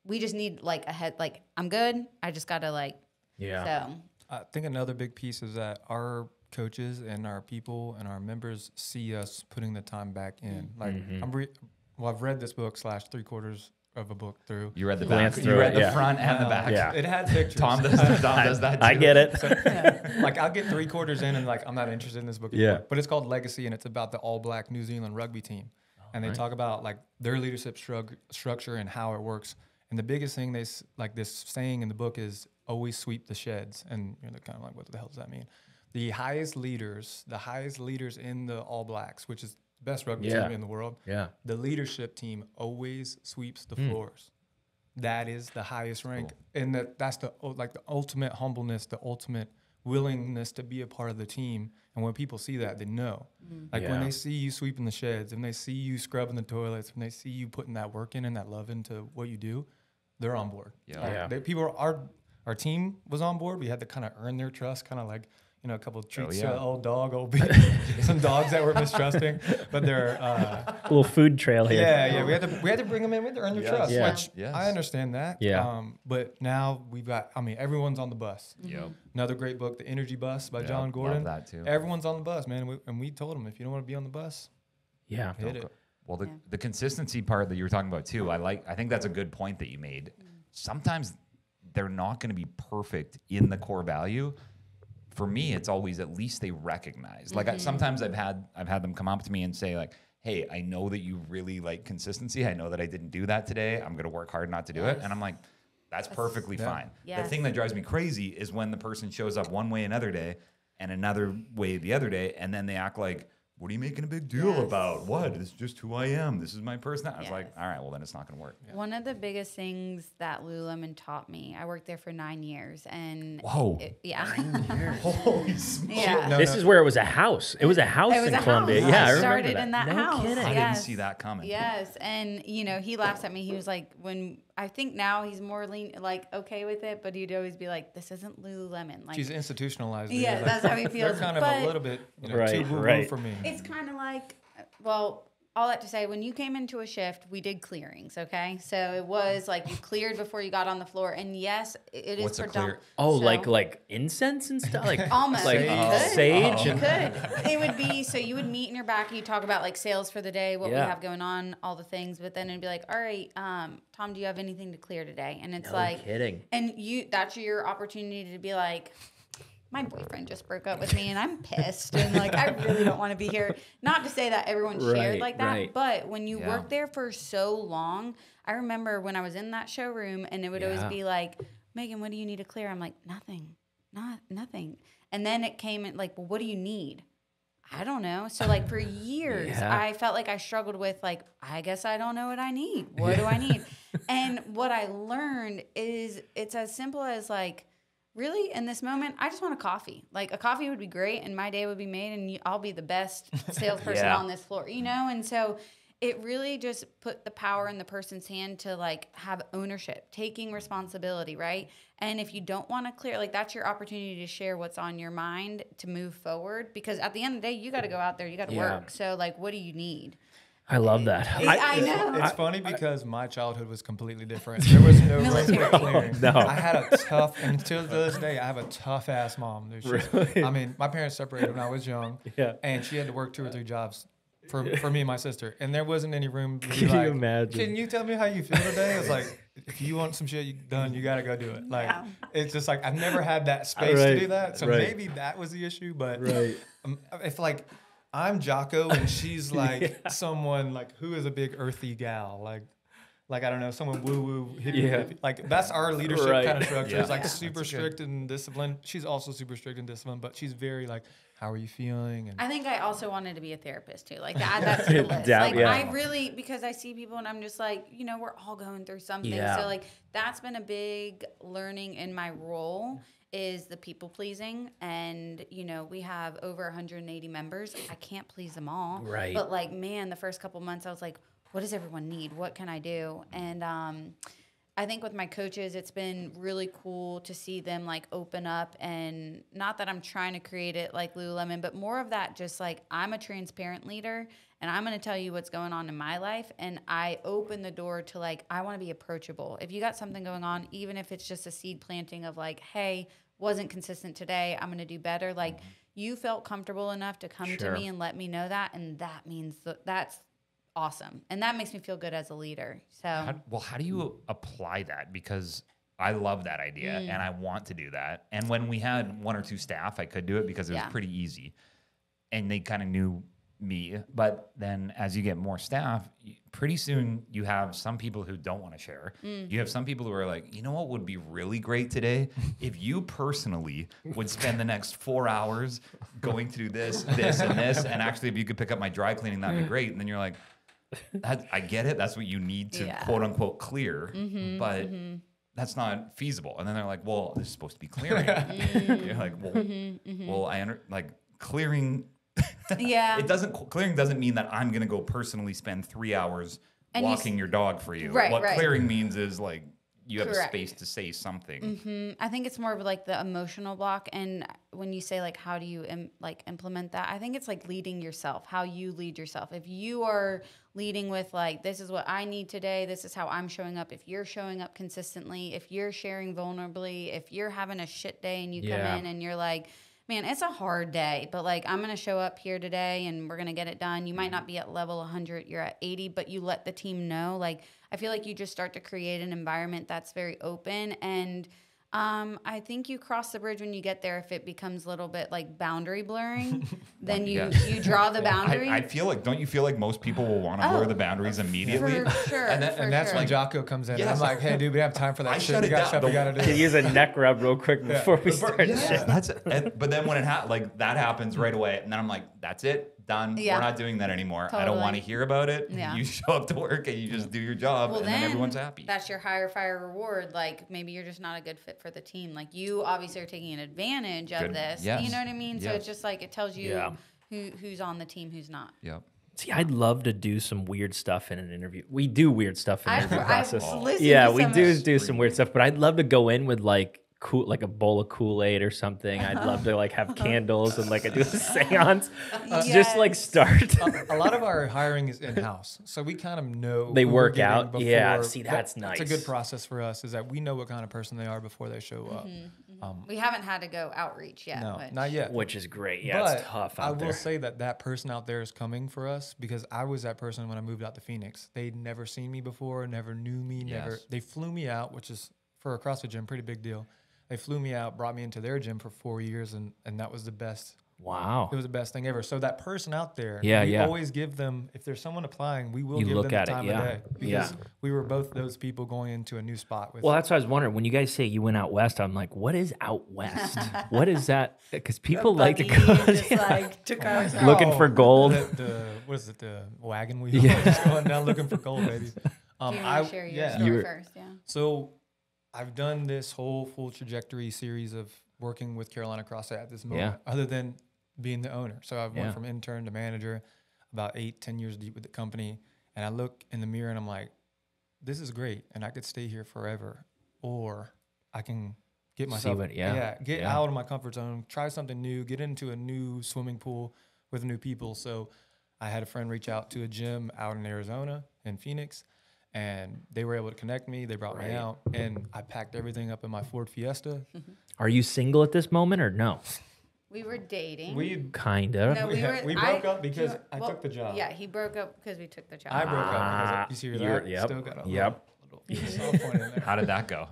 we just need, like, a head, like, I'm good. I just got to, like, Yeah. So I think another big piece is that our coaches and our people and our members see us putting the time back in. Like I've read this book / 3/4 of a book through. You read the Glance back. through You read it, the front and the back. Yeah. It had pictures. Tom does that too. I get it. So, like I'll get 3/4 in and like I'm not interested in this book Yeah. anymore. But it's called Legacy and it's about the all black New Zealand rugby team. And they talk about like their leadership structure and how it works. And the biggest thing like this saying in the book is always sweep the sheds. And you're kind of like, what the hell does that mean? The highest leaders in the All Blacks, which is the best rugby team in the world. Yeah. The leadership team always sweeps the floors. That is the highest rank. And that's the ultimate humbleness, the ultimate willingness to be a part of the team. And when people see that, they know. Like when they see you sweeping the sheds and they see you scrubbing the toilets and they see you putting that work in and that love into what you do, they're on board. Our team was on board. We had to kind of earn their trust, kind of like, you know, a couple of treats to some dogs that were mistrusting, but they're A little food trail here. yeah. We had to bring them in. We had to earn their trust, Yeah. which I understand that. Yeah. But now we've got. I mean, everyone's on the bus. Yep. Another great book, The Energy Bus by Yep, John Gordon. love that too. Everyone's on the bus, man. And we told them if you don't want to be on the bus, Yeah. hit it. Well, the consistency part that you were talking about too, I think that's a good point that you made. Sometimes they're not going to be perfect in the core value. For me, it's always at least they recognize. Like sometimes I've had them come up to me and say like, "Hey, I know that you really like consistency. I know that I didn't do that today. I'm going to work hard not to do it." And I'm like, that's perfectly fine. Yes. The thing that drives me crazy is when the person shows up one way another day and another way the other day, and then they act like, "What are you making a big deal about? What? It's just who I am. This is my personality." I was like, all right, well, then it's not going to work. one of the biggest things that Lululemon taught me, I worked there for 9 years, and Whoa. Holy smokes. Yeah. This is where it was a house. It was a house It was in a Columbia. house. Yeah, I I remember started that. in that No house. kidding. I Yeah. didn't see that coming. Yes, and you know, he laughs at me. He was like, when I think now he's more okay with it, but he'd always be like, "This isn't Lululemon." Like, She's institutionalized. it. yeah, Like, that's how he feels. they're kind of but a little bit Right, too woo-woo right. for me. it's kind of like, well, all that to say, when you came into a shift, we did clearings. Okay, so it was like you cleared before you got on the floor, and yes, it is What's a predominant. clear? Oh, So- like incense and stuff? Like Almost. like You could. sage You and could. It would be, so you would meet in your back, you talk about like sales for the day, what we Yeah. have going on, all the things, but then it'd be like, all right, Tom, do you have anything to clear today? And it's No like, kidding. and that's your opportunity to be like, my boyfriend just broke up with me and I'm pissed and like I really don't want to be here. Not to say that everyone shared Right, like that, right. but when you Yeah. work there for so long, I remember when I was in that showroom and it would always Yeah. be like, "Megan, what do you need to clear?" I'm like, nothing. And then it came in like, "Well, what do you need?" I don't know. So like for years, Yeah. I felt like I struggled with like, I guess I don't know what I need. What do I need? And what I learned is it's as simple as like, really, in this moment, I just want a coffee. Like a coffee would be great, and my day would be made, and I'll be the best salesperson Yeah. on this floor, you know? And so it really just put the power in the person's hand to like have ownership, taking responsibility, right? And if you don't want to clear, like that's your opportunity to share what's on your mind to move forward, because at the end of the day, you got to go out there, you got to Yeah. work. So like, what do you need? I love that. I know. It's funny because my childhood was completely different. There was no room for clearing. No. I had a tough, and to this day, I have a tough ass mom. Dude. Really? I mean, my parents separated when I was young, Yeah. and she had to work 2 or 3 jobs for me and my sister, and there wasn't any room to be Can you like, imagine? "Can you tell me how you feel today?" It's like, if you want some shit done, you got to go do it. Like, Yeah. it's just like I've never had that space Right, to do that, so right. maybe that was the issue. But Right. if like I'm Jocko and she's like someone like who is a big earthy gal, like I don't know, someone woo woo hippie, Yeah. hippie. Like that's our leadership Right. kind of structure. Yeah. It's like Yeah. super strict and disciplined. She's also super strict and disciplined, but she's very like, how are you feeling? And I think I also wanted to be a therapist too. Like add that to the list. Yeah, Like yeah. I really, because I see people and I'm just like, you know, we're all going through something. Yeah. So like that's been a big learning in my role is the people pleasing. And, you know, we have over 180 members. I can't please them all. Right. But like, man, the first couple months I was like, what does everyone need? What can I do? And I think with my coaches, it's been really cool to see them like open up, and not that I'm trying to create it like Lululemon, but more of that just like I'm a transparent leader and I'm going to tell you what's going on in my life. And I open the door to like, I want to be approachable. If you got something going on, even if it's just a seed planting of like, hey, wasn't consistent today. I'm going to do better. Like you felt comfortable enough to come to me and let me know that. And that means that's awesome. And that makes me feel good as a leader. So, how do you apply that? Because I love that idea and I want to do that. And when we had 1 or 2 staff, I could do it because it was pretty easy and they kind of knew me. But then as you get more staff, pretty soon you have some people who don't want to share. You have some people who are like, you know what would be really great today? If you personally would spend the next 4 hours going through this, this, and this, and actually if you could pick up my dry cleaning, that'd be great. And then you're like, I get it. That's what you need to quote unquote clear, but that's not feasible. And then they're like, well, this is supposed to be clearing. You're like, well, clearing. Clearing doesn't mean that I'm going to go personally spend 3 hours walking your dog for you. What clearing means is like you have a space to say something. I think it's more of like the emotional block. And when you say like, how do you implement that? I think it's like leading yourself, how you lead yourself. If you are leading with like, this is what I need today, this is how I'm showing up. If you're showing up consistently, if you're sharing vulnerably, if you're having a shit day and you come in and you're like, man, it's a hard day, but like I'm going to show up here today and we're going to get it done. You might not be at level 100, you're at 80, but you let the team know. Like I feel like you just start to create an environment that's very open. And I think you cross the bridge when you get there. If it becomes a little bit like boundary blurring, then you draw the boundary. I feel like, don't you feel like most people will want to blur the boundaries immediately? For sure. And that's when Jocko comes in. And I'm like, hey, dude, we have time for that shit. We got stuff we got to do. Can use a neck rub real quick before we start shit. But then when that happens right away, and then I'm like, that's it. Done. We're not doing that anymore. Totally. I don't want to hear about it. Yeah. You show up to work and you just do your job, and then everyone's happy. That's your higher fire reward. Like maybe you're just not a good fit for the team. Like you obviously are taking an advantage of this. Yes. You know what I mean? So it's just like it tells you who's on the team, who's not. Yep. See, I'd love to do some weird stuff in an interview. We do weird stuff in the interview process. We do some weird stuff, but I'd love to go in with like a bowl of Kool-Aid or something. I'd love to like have candles and like do a seance. Just like start. A lot of our hiring is in-house, so we kind of know they work out. Yeah, see, that's nice. It's a good process for us is that we know what kind of person they are before they show up. We haven't had to go outreach yet. No, not yet. Which is great. Yeah, it's tough out there. I will say that person out there is coming for us because I was that person when I moved out to Phoenix. They'd never seen me before, never knew me, They flew me out, which is for a CrossFit gym, pretty big deal. They flew me out, brought me into their gym for 4 years, and that was the best. Wow. It was the best thing ever. So that person out there, we always give them, if there's someone applying, we will give them the time of day. Because we were both those people going into a new spot. Well, that's what I was wondering. When you guys say you went out west, I'm like, what is out west? What is that? Because people like to go looking for gold. What is it? The wagon wheel? Just going down looking for gold, baby. Do you want to share your story first? Yeah. So I've done this whole full trajectory series of working with Carolina CrossFit at this moment, other than being the owner. So I've went from intern to manager, about 8-10 years deep with the company. And I look in the mirror and I'm like, this is great. And I could stay here forever, or I can get myself, out of my comfort zone, try something new, get into a new swimming pool with new people. So I had a friend reach out to a gym out in Arizona, in Phoenix, and they were able to connect me. They brought me out, and I packed everything up in my Ford Fiesta. Are you single at this moment or no? We were dating. Kind of. No, we broke up because I took the job. Yeah, he broke up because we took the job. I broke up because you see that? Still got a little soft point in there. How did that go?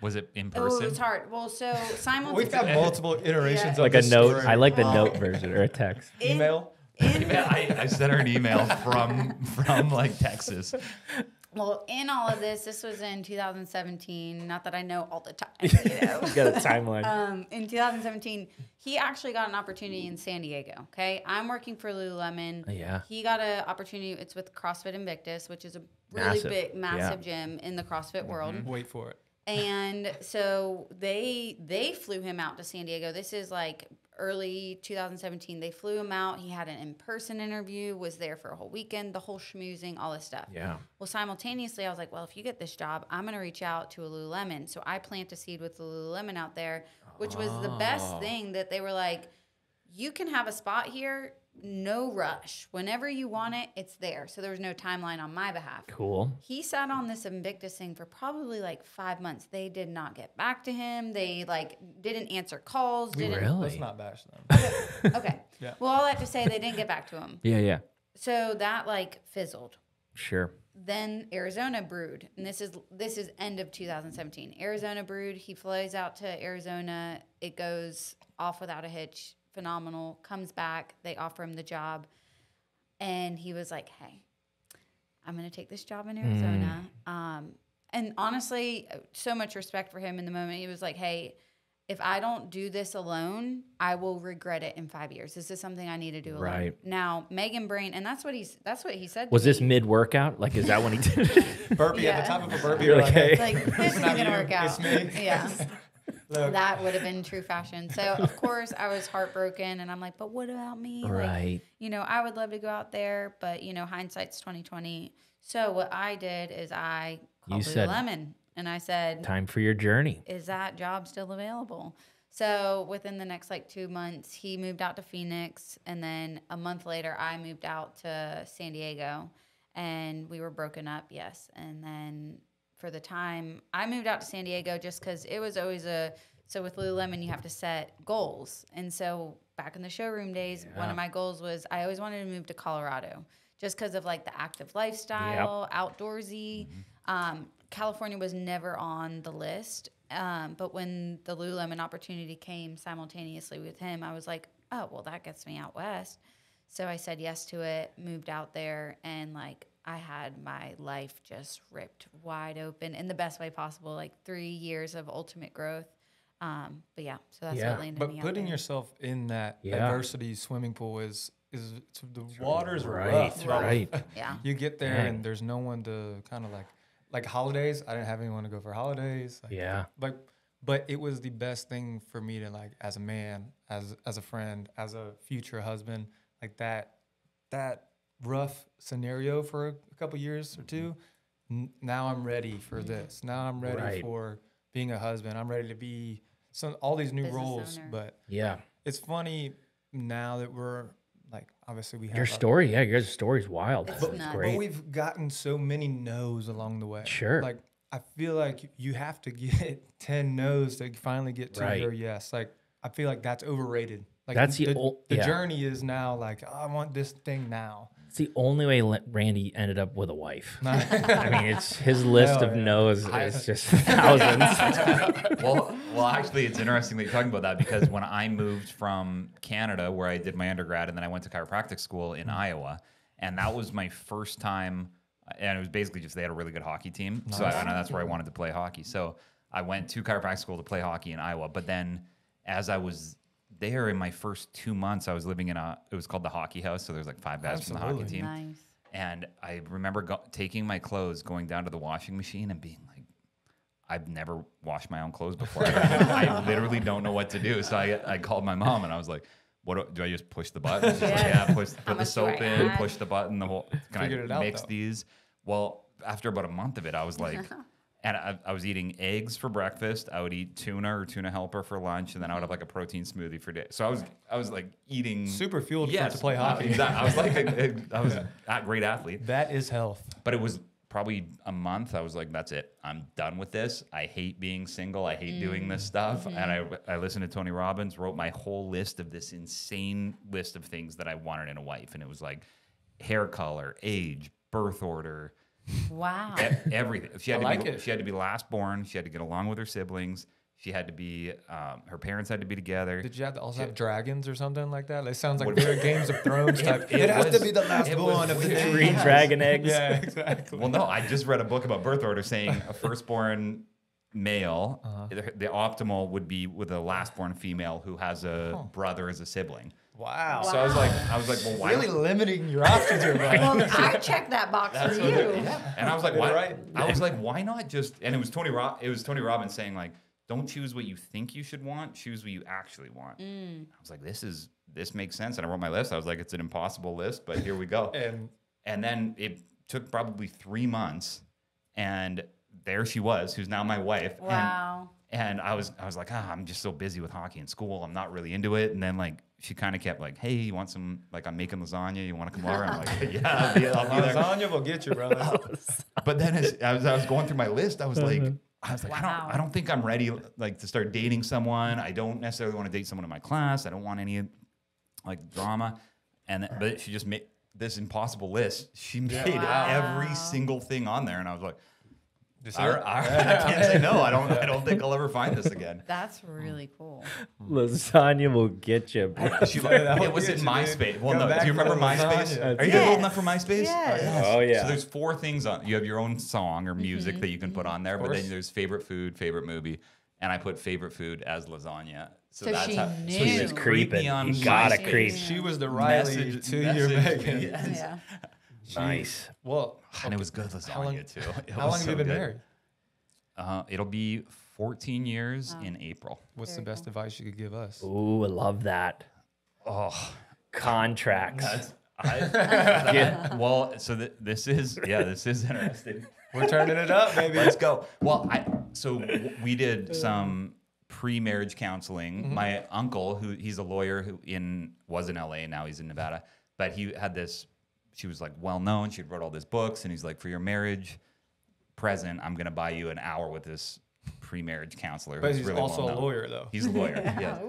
Was it in person? Oh, it was hard. Well, so simultaneously. We've got multiple iterations of like a note. story. I like the note version or a text. Email? I sent her an email from like Texas. Well, in all of this was in 2017. Not that I know all the time, you know. You got a timeline. In 2017, he actually got an opportunity in San Diego. Okay, I'm working for Lululemon. Yeah. He got an opportunity. It's with CrossFit Invictus, which is a really massive gym in the CrossFit world. Wait for it. And so they flew him out to San Diego. This is like early 2017. They flew him out. He had an in-person interview, was there for a whole weekend, the whole schmoozing, all this stuff. Yeah. Well, simultaneously, I was like, well, if you get this job, I'm going to reach out to a Lululemon. So I plant a seed with the Lululemon out there, which was the best thing that they were like, you can have a spot here, no rush. Whenever you want it, it's there. So there was no timeline on my behalf. Cool. He sat on this Invictus thing for probably like 5 months. They did not get back to him. They like didn't answer calls. Really? Let's not bash them. Okay. Yeah. Well, all I have to say, they didn't get back to him. Yeah. So that like fizzled. Sure. Then Arizona brewed, and this is end of 2017. Arizona brewed. He flies out to Arizona. It goes off without a hitch. Phenomenal. Comes back. They offer him the job, and he was like, "Hey, I'm going to take this job in Arizona." And honestly, so much respect for him in the moment. He was like, "Hey, if I don't do this alone, I will regret it in 5 years. This is something I need to do alone." Right. Now, Megan Brain, and that's what he said. Was to this me. mid-workout? Like, is that when he did it? Burpee Yeah. at the top of a burpee. You're You're like, like, hey. Like, this isn't not going to you, work out. it's me. Yeah. Look. That would have been true fashion. So, of course, I was heartbroken. And I'm like, but what about me? Right. Like, I would love to go out there. But, hindsight's 2020. So what I did is I called Lululemon. And I said, time for your journey. is that job still available? So within the next 2 months, he moved out to Phoenix. And then a month later, I moved out to San Diego. And we were broken up, yes. And then for the time, I moved out to San Diego just because it was always so with Lululemon, you have to set goals. And so back in the showroom days, one of my goals was I always wanted to move to Colorado just because of like the active lifestyle, outdoorsy. California was never on the list. But when the Lululemon opportunity came simultaneously with him, I was like, oh, well, that gets me out west. So I said yes to it, moved out there, and like I had my life just ripped wide open in the best way possible, like 3 years of ultimate growth. But yeah, so that's what landed me But out putting there. yourself in that adversity swimming pool is the waters are Right, rough. right. Yeah. You get there Dang. and there's no one to kind of like holidays. I didn't have anyone to go for holidays. But it was the best thing for me to like as a man, as a friend, as a future husband, like that rough scenario for a couple years or two. Now I'm ready for this. Now I'm ready for being a husband. I'm ready to be all these new Business roles. owner. But Yeah. it's funny now that we're like, obviously we have Your story, your guys' story's wild. It's It's nuts. great. but we've gotten so many no's along the way. Sure. Like I feel like you have to get 10 no's to finally get to your yes. Like I feel like that's overrated. Like That's the journey is now like, oh, I want this thing now. It's the only way Randy ended up with a wife. I mean, it's his list of no's is just thousands. well, actually, it's interesting that you're talking about that because when I moved from Canada, where I did my undergrad, and then I went to chiropractic school in Iowa, and that was my first time, and it was basically just they had a really good hockey team, so I know that's where I wanted to play hockey. So I went to chiropractic school to play hockey in Iowa, but then as I was there in my first 2 months, I was living in it was called the Hockey House, so there's like 5 guys from the hockey team. Nice. And I remember taking my clothes, going down to the washing machine and being like, I've never washed my own clothes before. I literally don't know what to do. So I called my mom and I was like, "What do I just push the button?" She's like, yeah, put the soap in, push the button, the whole, Figured it I out, mix though. these? Well, after about a month of it, I was like, and I was eating eggs for breakfast. I would eat tuna or tuna helper for lunch, and then I would have like a protein smoothie for day. So I was like eating Super fueled to play hockey. Exactly. I was like I was a great athlete. That is health. But it was probably a month. I was like, that's it. I'm done with this. I hate being single. I hate doing this stuff. And I listened to Tony Robbins, wrote my whole list of this insane list of things that I wanted in a wife. And it was like hair color, age, birth order, Wow. everything. She had She had to be last born. She had to get along with her siblings. She had to be, her parents had to be together. Did you also have dragons or something like that? It sounds like weird Games of Thrones type. It has to be the last one of the day. 3 dragon eggs. Yeah, exactly. Well, no, I just read a book about birth order saying a firstborn male, the optimal would be with a lastborn female who has a brother as a sibling. Wow. So I was like, well, why? Really limiting your options here, bro. Well, I checked that box for you. And I was like, why? Right. I was like, why not just? And it was Tony Robbins saying like, don't choose what you think you should want, choose what you actually want. I was like, this makes sense. And I wrote my list. I was like, it's an impossible list, but here we go. And then it took probably 3 months, and there she was, who's now my wife. Wow. And I was like, I'm just so busy with hockey and school. I'm not really into it. And then like she kind of kept like, hey, you want some, like, I'm making lasagna. You want to come over? I'm like, yeah, I'll be there. Lasagna will get you, brother. But then as I was going through my list, I was like, Wow. I don't think I'm ready, like, to start dating someone. I don't necessarily want to date someone in my class. I don't want any like drama. But she just made this impossible list. She made every single thing on there, and I was like, I can't say no. I don't think I'll ever find this again. That's really cool. Lasagna will get you. It was in MySpace. Well, no, do you remember MySpace? lasagna. Are you guys old enough for MySpace? Yes. Oh yeah. So there's 4 things on. You have your own song or music that you can put on there, but then there's favorite food, favorite movie, and I put favorite food as lasagna. So that's she how. knew. So She's she's creeping. on You gotta MySpace. creep. She was the Reilly to your Megan. Yes. Yeah. Nice. Well, And it was good lasagna too. how long have you been married? It'll be 14 years in April. What's Very the best advice you could give us? Ooh, I love that. Oh, Contracts. well, so this is interesting. We're turning it up, baby. Let's go. Well, we did some pre-marriage counseling. My uncle, he's a lawyer was in LA, now he's in Nevada, but he had this. She was like well known. She wrote all these books, and he's like, for your marriage present, I'm gonna buy you an hour with this pre-marriage counselor. But who's he's really also a well-known. lawyer, though. He's a lawyer, yeah.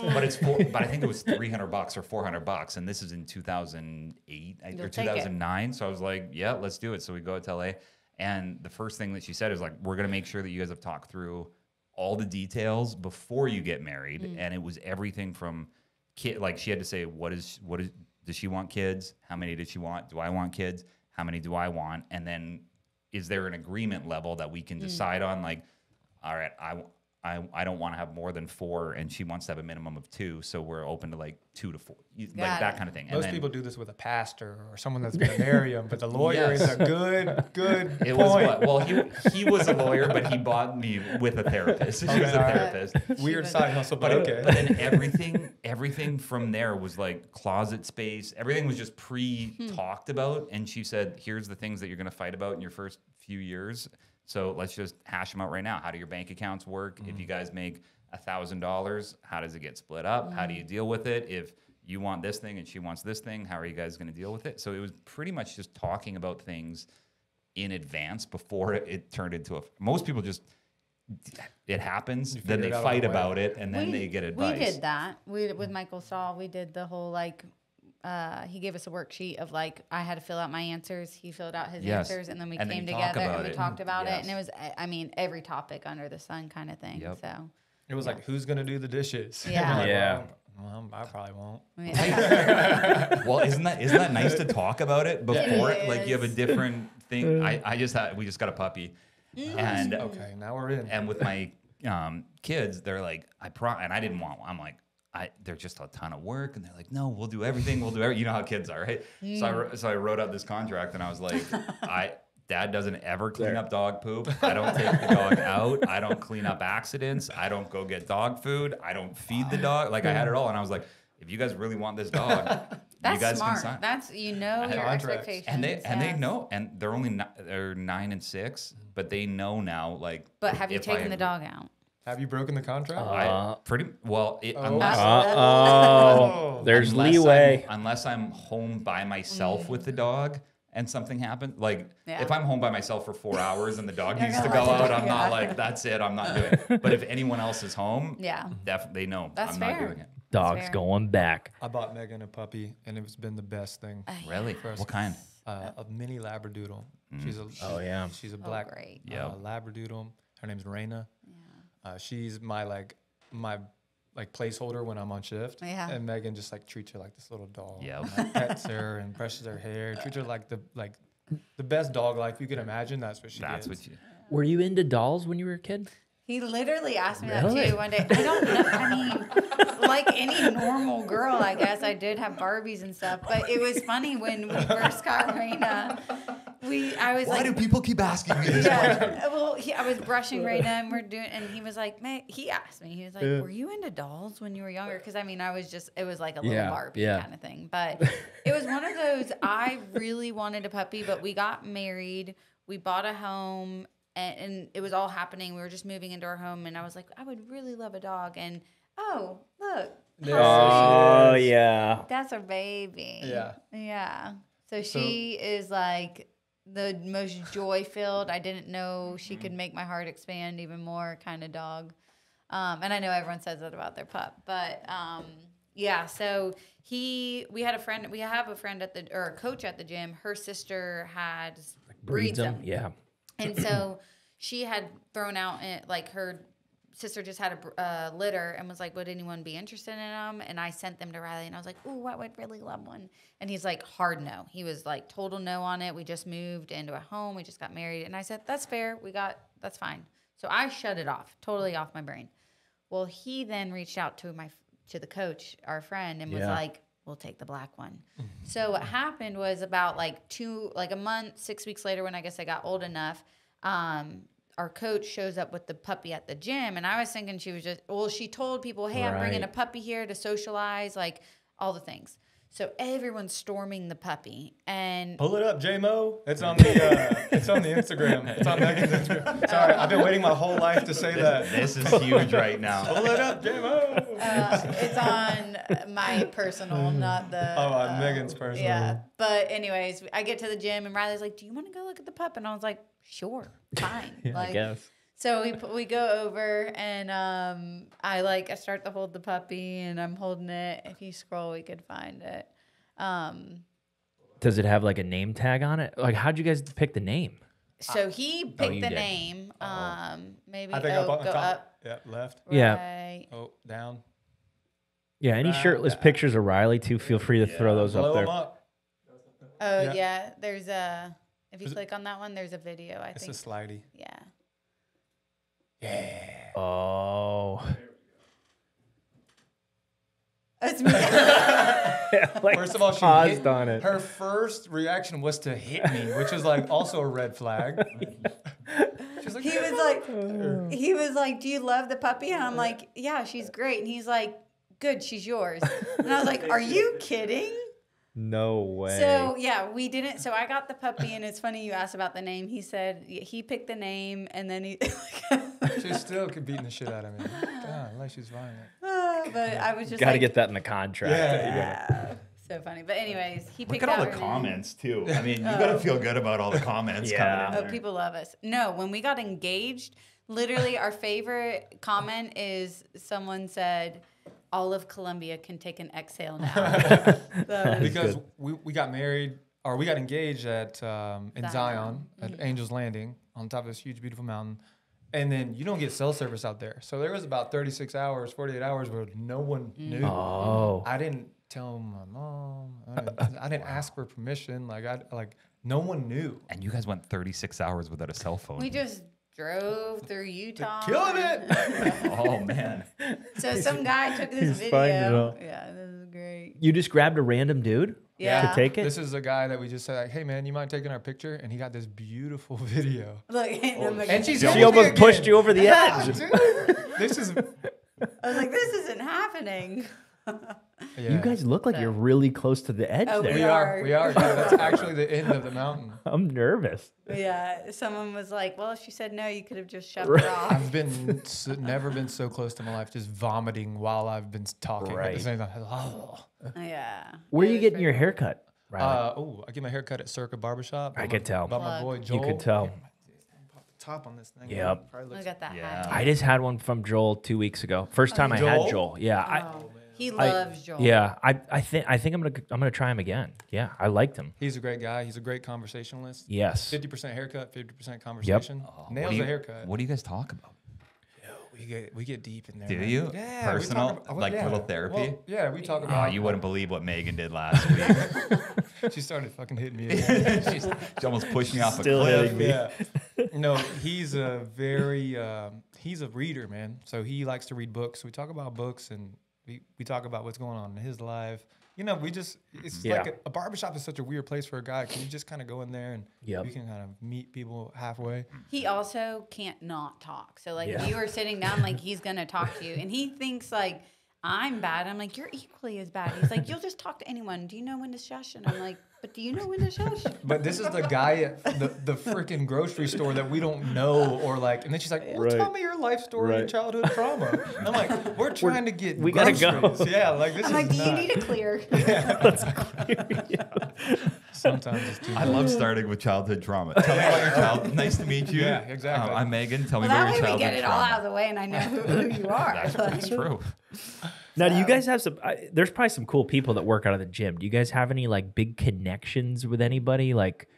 But I think it was $300 or $400, and this is in 2008 or You'll take it. 2009. So I was like, yeah, let's do it. So we go to LA, and the first thing that she said is like, we're gonna make sure that you guys have talked through all the details before you get married, and it was everything from kid. Like she had to say, does she want kids? How many does she want? Do I want kids? How many do I want? And then is there an agreement level that we can decide on? Like, all right, I don't want to have more than 4, and she wants to have a minimum of 2, so we're open to like 2 to 4, like that kind of thing. Most people do this with a pastor or someone that's going to marry them, but the lawyer is a good It point. was well, he was a lawyer, but he bought me with a therapist. He was a therapist. Weird side hustle, but But okay. then everything from there was like closet space. Everything was just pre-talked about, and she said, "Here's the things that you're going to fight about in your first few years. So let's just hash them out right now. How do your bank accounts work? If you guys make $1,000, how does it get split up? How do you deal with it? If you want this thing and she wants this thing, how are you guys going to deal with it?" So it was pretty much just talking about things in advance before it turned into most people just, it happens, then they it out on fight the way. about it, and then they get advice. We did that. With Michael Stahl, we did the whole he gave us a worksheet of like I had to fill out my answers. He filled out his Yes. answers, and then we And then came you talk together about and we it. talked about Yes. it. And it was, I mean, every topic under the sun kind of thing. Yep. So It was like, who's going to do the dishes? Yeah. Like, Yeah. Well, I probably won't. Well, isn't that nice to talk about it before It like you have a is. different thing? We just got a puppy, and Okay, now we're in. and with my kids, they're like, and I didn't want one. I'm like, they're just a ton of work, and they're like, no, we'll do everything. We'll do everything. You know how kids are, right? So I wrote out this contract, and I was like, Dad doesn't ever clean up dog poop. I don't take the dog out. I don't clean up accidents. I don't go get dog food. I don't feed the dog. Like I had it all, and I was like, if you guys really want this dog, that's you guys smart. can sign. That's your contracts. expectations. And they yes. know, and they're only they're 9 and 6, but they know now. Like, But have you if I taken the dog out? Have you broken the contract? I pretty well Oh. unless Oh, there's leeway. unless I'm home by myself with the dog and something happened. Like Yeah. if I'm home by myself for 4 hours and the dog You're needs to gonna go let the out, dog I'm not out. like, that's it. I'm not doing it. But if anyone else is home, Yeah. they know That's I'm fair. not doing it. Dog's fair. going back. I bought Megan a puppy, and it's been the best thing. Really? First- What kind? A mini Labradoodle. Oh, yeah. She's a black great. Yeah. Labradoodle. Her name's Raina. She's my placeholder when I'm on shift. Yeah. And Megan just like treats her like this little doll. Yep. Like, pets her and brushes her hair. Treats her like the best dog life you could imagine. That's what she That's gets. what you. Were you into dolls when you were a kid? He literally asked me Really? that too one day. I don't know. I mean, like any normal girl, I guess I did have Barbies and stuff. But it was funny when we first got Raina. I was Why like, do people keep asking me this? yeah. Well, I was brushing Raina, and he was like, he asked me, he was like, were you into dolls when you were younger? Because I mean, it was like a little Yeah, Barbie yeah. kind of thing. But it was one of those. I really wanted a puppy, but we got married. We bought a home. And it was all happening. We were just moving into our home, and I was like, I would really love a dog. And Oh, look. There Oh, she is. yeah. That's our baby. Yeah. Yeah. So she is like the most joy-filled. I didn't know she could make my heart expand even more kind of dog. And I know everyone says that about their pup, but yeah. So we have a friend or a coach at the gym. Her sister had breeds them. Yeah. And so she had thrown out like her sister just had a litter and was like, would anyone be interested in them? And I sent them to Riley and I was like, ooh, I would really love one. And he's like, hard no. He was like, total no on it. We just moved into a home. We just got married. And I said, that's fair. That's fine. So I shut it off, totally off my brain. Well, he then reached out to the coach, our friend, and was like, we'll take the black one. So what happened was about like a month, 6 weeks later, when I guess I got old enough, our coach shows up with the puppy at the gym. And I was thinking she told people, hey, I'm bringing a puppy here to socialize, like all the things. So everyone's storming the puppy. And Pull it up, J-Mo. It's on the Instagram. It's on Megan's Instagram. Sorry, I've been waiting my whole life to say that. This is huge right now. Pull it up, J-Mo. it's on my personal, not the... on Megan's personal. Yeah. But anyways, I get to the gym and Riley's like, do you want to go look at the pup? And I was like, sure, fine. I guess. So we go over and I start to hold the puppy and I'm holding it. If you scroll, we could find it. Does it have like a name tag on it? Like, how'd you guys pick the name? So he picked the did. name. Maybe I think up on the go top. up. Yeah, left. Yeah. Right. Oh, down. Yeah, any shirtless pictures of Riley too, feel free to throw those Blow up there. them up. Oh Yeah. yeah. There's if you click on that one, there's a video. I It's think. a slidey. Yeah. Yeah. Oh. It's me. Like, First of all, she paused hit, on it. her first reaction was to hit me, which is like also a red flag. She's like, he was like, do you love the puppy? And I'm like, yeah, she's great. And he's like, good, she's yours. And I was like, are you kidding? No way. So yeah, we didn't. So I got the puppy, and it's funny you asked about the name. He said he picked the name, and then he. she still could beating the shit out of me. God, like she's fine. But I was just Got to like, get that in the contract. yeah. So funny. But anyways, he picked Look at all out the her name. comments too. I mean, you gotta feel good about all the comments coming in Oh, there. people love us. No, when we got engaged, literally our favorite comment is someone said, all of Columbia can take an exhale now. Because we got married, or we got engaged at in Zion at Angel's Landing on top of this huge, beautiful mountain. And then you don't get cell service out there. So there was about 36 hours, 48 hours where no one knew. Oh. I didn't tell my mom. I didn't ask for permission. No one knew. And you guys went 36 hours without a cell phone. We just drove through Utah. Killing it. Oh man. So some guy took this He's finding it video. all. Yeah, this is great. You just grabbed a random dude Yeah. to take it? This is a guy that we just said, like, hey, man, you mind taking our picture? And he got this beautiful video. Look, and I'm like, And she's She almost pushed you over the edge. Dude, this is... I was like, this isn't happening. Yeah. You guys look like you're really close to the edge Oh, there. We are. Dude. That's actually the end of the mountain. I'm nervous. Yeah, someone was like, well, if she said no, you could have just shoved her off. I've been never been so close to my life, just vomiting while I've been talking at Right. the same time. Oh. Yeah. Where are It you was getting your pretty- haircut? Riley? I get my hair cut at Circa Barbershop. I could tell. About my boy Joel. You could tell. Pop the top on this thing. Yep. Probably Look looks- at that Yeah. hat. I just had one from Joel 2 weeks ago. First time I had Joel? Joel. Yeah. He loves Joel. Yeah. I think I'm gonna try him again. Yeah. I liked him. He's a great guy. He's a great conversationalist. Yes. 50% haircut, 50% conversation. Oh, Nails the haircut. What do you guys talk about? We get deep in there. Do man. you? Yeah, we Personal? talk about- Like yeah. little therapy? Well, yeah, we talk Oh, about. you wouldn't believe what Megan did last week. She started fucking hitting me. Again. She almost pushed me off Still a cliff. hitting me. Yeah. No, he's a very he's a reader, man. So he likes to read books. We talk about books and we talk about what's going on in his life. You know, it's like a barbershop is such a weird place for a guy. Can you just kind of go in there and you can kind of meet people halfway? He also can't not talk. So like Yeah. if you are sitting down, like he's gonna talk to you, and he thinks like I'm bad. I'm like, you're equally as bad. He's like, you'll just talk to anyone. Do you know when to shush? And I'm like, but do you know when to shush? But this is the guy at the freaking grocery store that we don't know, or like, and then she's like, well, tell me your life story and childhood trauma. And I'm like, we're trying to get we gotta groceries. go. Yeah, like this I'm like, is do you not. need a clear? Let's clear. Yeah. Sometimes it's too I love starting with childhood trauma. Tell me about your child. Nice to meet you. Yeah, exactly. I'm Megan. Tell me Well, about that your way we childhood get it all trauma. out of the way, and I know who you are. That's true. Now, do you guys have some? There's probably some cool people that work out of the gym. Do you guys have any like big connections with anybody, like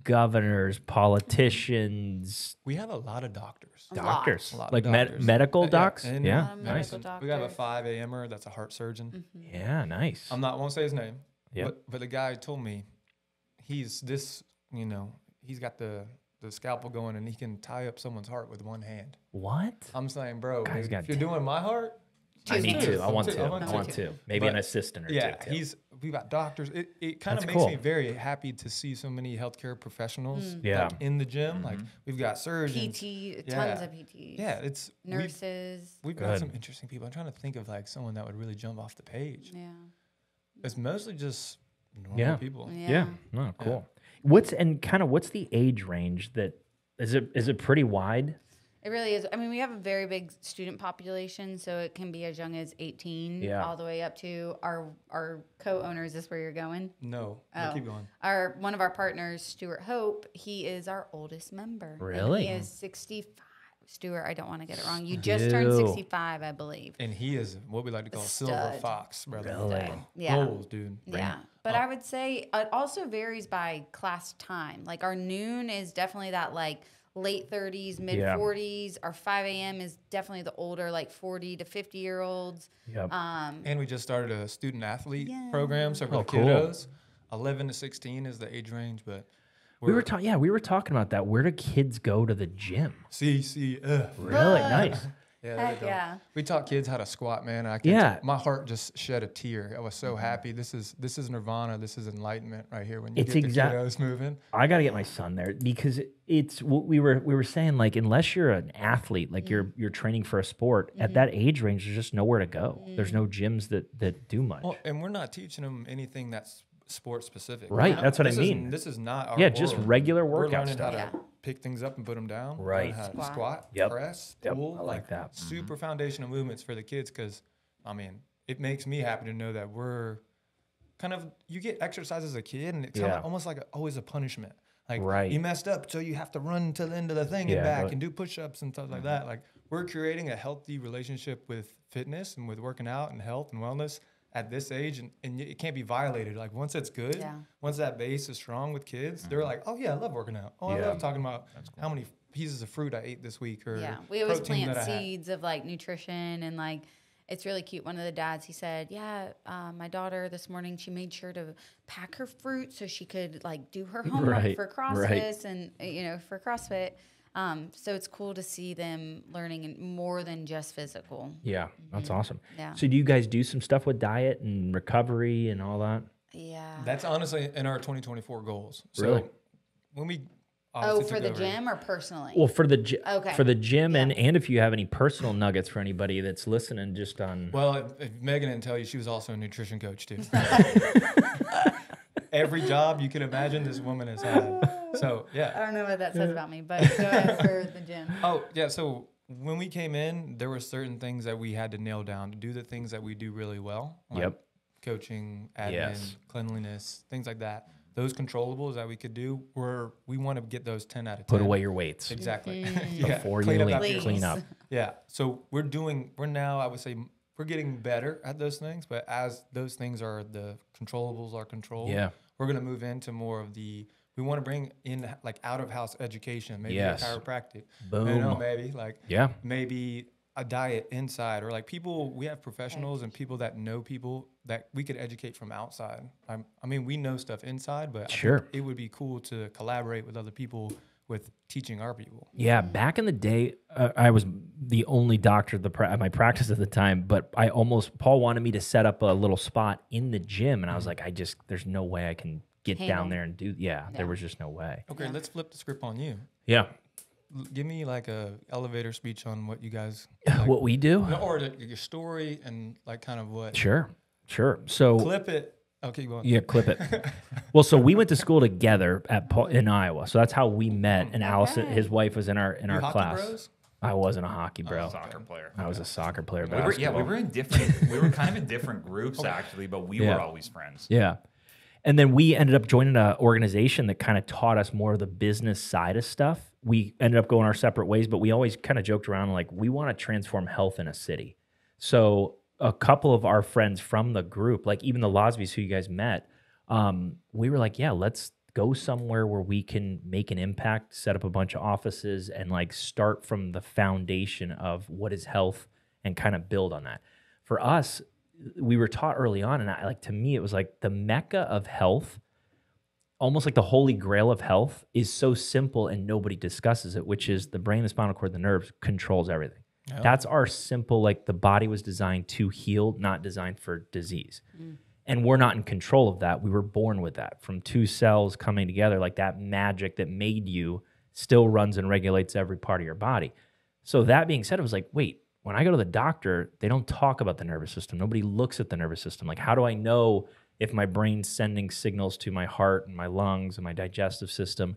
governors, politicians, We have a lot of doctors. doctors, A lot of like doctors. medical Yeah, docs? and- Yeah, Medical nice. doctors. We have a 5 a.m.er that's a heart surgeon. Yeah, nice. Won't say his name. Yep. But the guy told me he's this, he's got the scalpel going and he can tie up someone's heart with one hand. What? I'm saying, bro, Guy's if got you're doing my heart, I need two. to. I want Two. to. I I want want two. to. Maybe an But, assistant or yeah, two. too. we've got doctors. It kind That's of makes cool. me very happy to see so many healthcare professionals Yeah. like, in the gym. Like we've got surgeons. PT, Yeah. tons of PTs. Yeah, Nurses. We've Good. got some interesting people. I'm trying to think of like someone that would really jump off the page. Yeah. It's mostly just normal Yeah. people. Yeah. No, cool. What's the age range that is it pretty wide? It really is. I mean, we have a very big student population, so it can be as young as 18 Yeah. all the way up to our co-owners. Is this where you're going? No, Oh. keep going. One of our partners, Stuart Hope, he is our oldest member. And Really? he is 65. Stuart, I don't want to get it wrong. You just turned Ew. 65, I believe. And he is what we like to call silver Stud. fox, brother. Really? Yeah. Gold, dude. Yeah. But I would say it also varies by class time. Like our noon is definitely that like late 30s, mid 40s. Our 5 a.m. is definitely the older, like 40 to 50-year-olds. Yep. And we just started a student athlete Yeah. program. So for the cool. kiddos, 11 to 16 is the age range. But we were talking about that. Where do kids go to the gym? CCF. Really nice. Yeah, Heck they go. yeah. We taught kids how to squat, man. My heart just shed a tear. I was so happy. This is nirvana. This is enlightenment right here when you It's get the kiddos moving. I got to get my son there because it's what we were saying. Like unless you're an athlete, like you're training for a sport at that age range, there's just nowhere to go. There's no gyms that do much. Well, and we're not teaching them anything that's sport specific. Right, that's what I mean. This is not our just world. regular We're workout learning stuff. how to pick things up and put them down. Right. Learn how to Squat. squat, Yep. press, Yep. pull. I like that. Super foundational movements for the kids because, I mean, it makes me happy to know that we're kind of, you get exercise as a kid and it's kind of almost like always a punishment. Like you messed up, so you have to run to the end of the thing and back and do push-ups and stuff like that. Like we're creating a healthy relationship with fitness and with working out and health and wellness at this age, and it can't be violated. Like once it's good, once that base is strong with kids, they're like, oh yeah, I love working out. Oh, I love talking about how many pieces of fruit I ate this week, or we always protein plant that I had. seeds of like nutrition and like it's really cute. One of the dads, he said, my daughter this morning, she made sure to pack her fruit so she could like do her homework for CrossFit and for CrossFit. So it's cool to see them learning more than just physical. Yeah, that's awesome. Yeah. So do you guys do some stuff with diet and recovery and all that? Yeah. That's honestly in our 2024 goals. So Really? when we for the gym or personally? Well, for the for the gym, Yeah. and if you have any personal nuggets for anybody that's listening, just on. Well, if Megan didn't tell you, she was also a nutrition coach too. Every job you can imagine this woman has had. So yeah. I don't know what that says about me, but go ahead for the gym. Oh yeah. So when we came in, there were certain things that we had to nail down to do the things that we do really well. Like coaching, admin, cleanliness, things like that. Those controllables that we could do we want to get those 10 out of 10. Put away your weights. Exactly. Before you Clean up leave. after yourself. Clean up. Yeah. So we're now, I would say, we're getting better at those things, but as those things are the controllables are controlled, we're going to move into more of we want to bring in like out of house education, maybe a chiropractic. Boom. Maybe maybe a diet inside, or like we have professionals and people that know people that we could educate from outside. I mean, we know stuff inside, but I think it would be cool to collaborate with other people with teaching our people. Yeah, back in the day, I was the only doctor at my practice at the time, but Paul wanted me to set up a little spot in the gym, and I was like, there's no way I can get down there and do, there was just no way. Okay, let's flip the script on you. Yeah. give me like a elevator speech on what you guys What we do? or your story and like kind of what. Sure. So Clip it. Okay, go on. yeah, clip it. Well, so we went to school together in Iowa. So that's how we met. And Allison, his wife, was in our You hockey class. bros? I wasn't a hockey bro. Soccer player. I was a soccer player. We were in different. We were kind of in different groups actually, but we were always friends. Yeah. And then we ended up joining an organization that kind of taught us more of the business side of stuff. We ended up going our separate ways, but we always kind of joked around like, we want to transform health in a city. So a couple of our friends from the group, like even the Losbys who you guys met, we were like, yeah, let's go somewhere where we can make an impact, set up a bunch of offices, and like start from the foundation of what is health and kind of build on that. For us, we were taught early on, and to me, it was like the mecca of health, almost like the holy grail of health, is so simple and nobody discusses it, which is the brain, the spinal cord, the nerves controls everything. Oh. That's our simple, like the body was designed to heal, not designed for disease. And we're not in control of that. We were born with that from two cells coming together, like that magic that made you still runs and regulates every part of your body. So that being said, it was like, wait, when I go to the doctor, they don't talk about the nervous system. Nobody looks at the nervous system. Like, how do I know if my brain's sending signals to my heart and my lungs and my digestive system?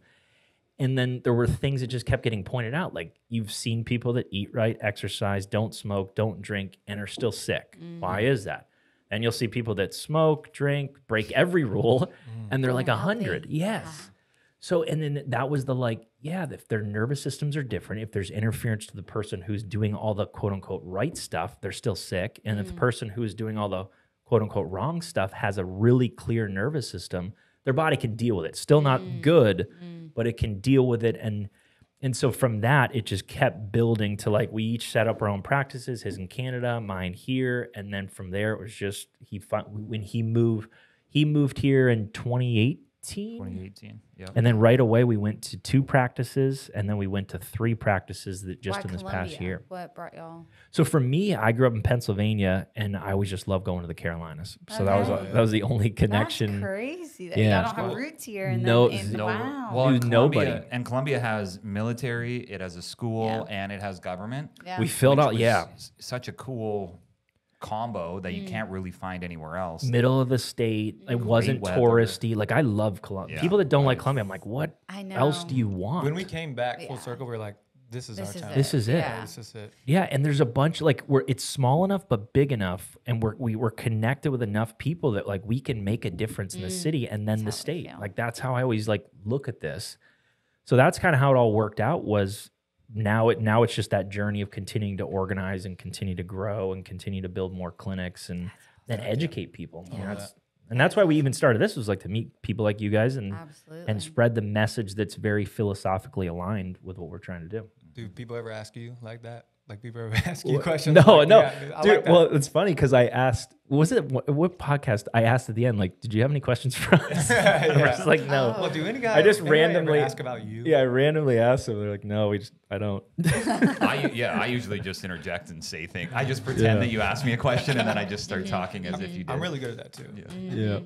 And then there were things that just kept getting pointed out. Like, you've seen people that eat right, exercise, don't smoke, don't drink, and are still sick. Why is that? And you'll see people that smoke, drink, break every rule, and they're like 100. Yes. Yeah. So, and then that was the like, yeah, if their nervous systems are different, if there's interference to the person who's doing all the quote unquote right stuff, they're still sick. And if the person who is doing all the quote unquote wrong stuff has a really clear nervous system, their body can deal with it. Still not good, but it can deal with it. And so from that, it just kept building to like, we each set up our own practices, his in Canada, mine here. And then from there, it was just, when he moved here in 2018, yeah. And then right away we went to 2 practices, and then we went to 3 practices that just in this past year. What brought y'all? So for me, I grew up in Pennsylvania, and I always just loved going to the Carolinas. So that was the only connection. That's crazy that y'all don't have roots here. And no, wow. Well, nobody. And Columbia has military, it has a school, and it has government. Yeah. We filled out, such a cool combo that you can't really find anywhere else. Middle of the state. It wasn't touristy. Like, I love Columbia. People that don't like Columbia, I'm like, what else do you want? When we came back full circle, we were like, this is our town. This is it. Yeah. This is it. Yeah, and there's a bunch it's small enough but big enough, and we're connected with enough people that like we can make a difference in the city and then the state. Like, that's how I always like look at this. So that's kind of how it all worked out. Was now it's just that journey of continuing to organize and continue to grow and continue to build more clinics and then educate people. And that's why we even started this, was like to meet people like you guys and spread the message that's very philosophically aligned with what we're trying to do. Do people ever ask you like that? Like, people ever ask you questions? No, like, no. Yeah, dude, like well, it's funny because I asked, what podcast? I asked at the end, like, did you have any questions for us? I was like, no. Well, do any guys I just randomly ask about you? Yeah, I randomly asked them. They're like, no, I don't. I usually just interject and say things. I just pretend that you asked me a question, and then I just start talking as if you did. I'm really good at that too. Yeah.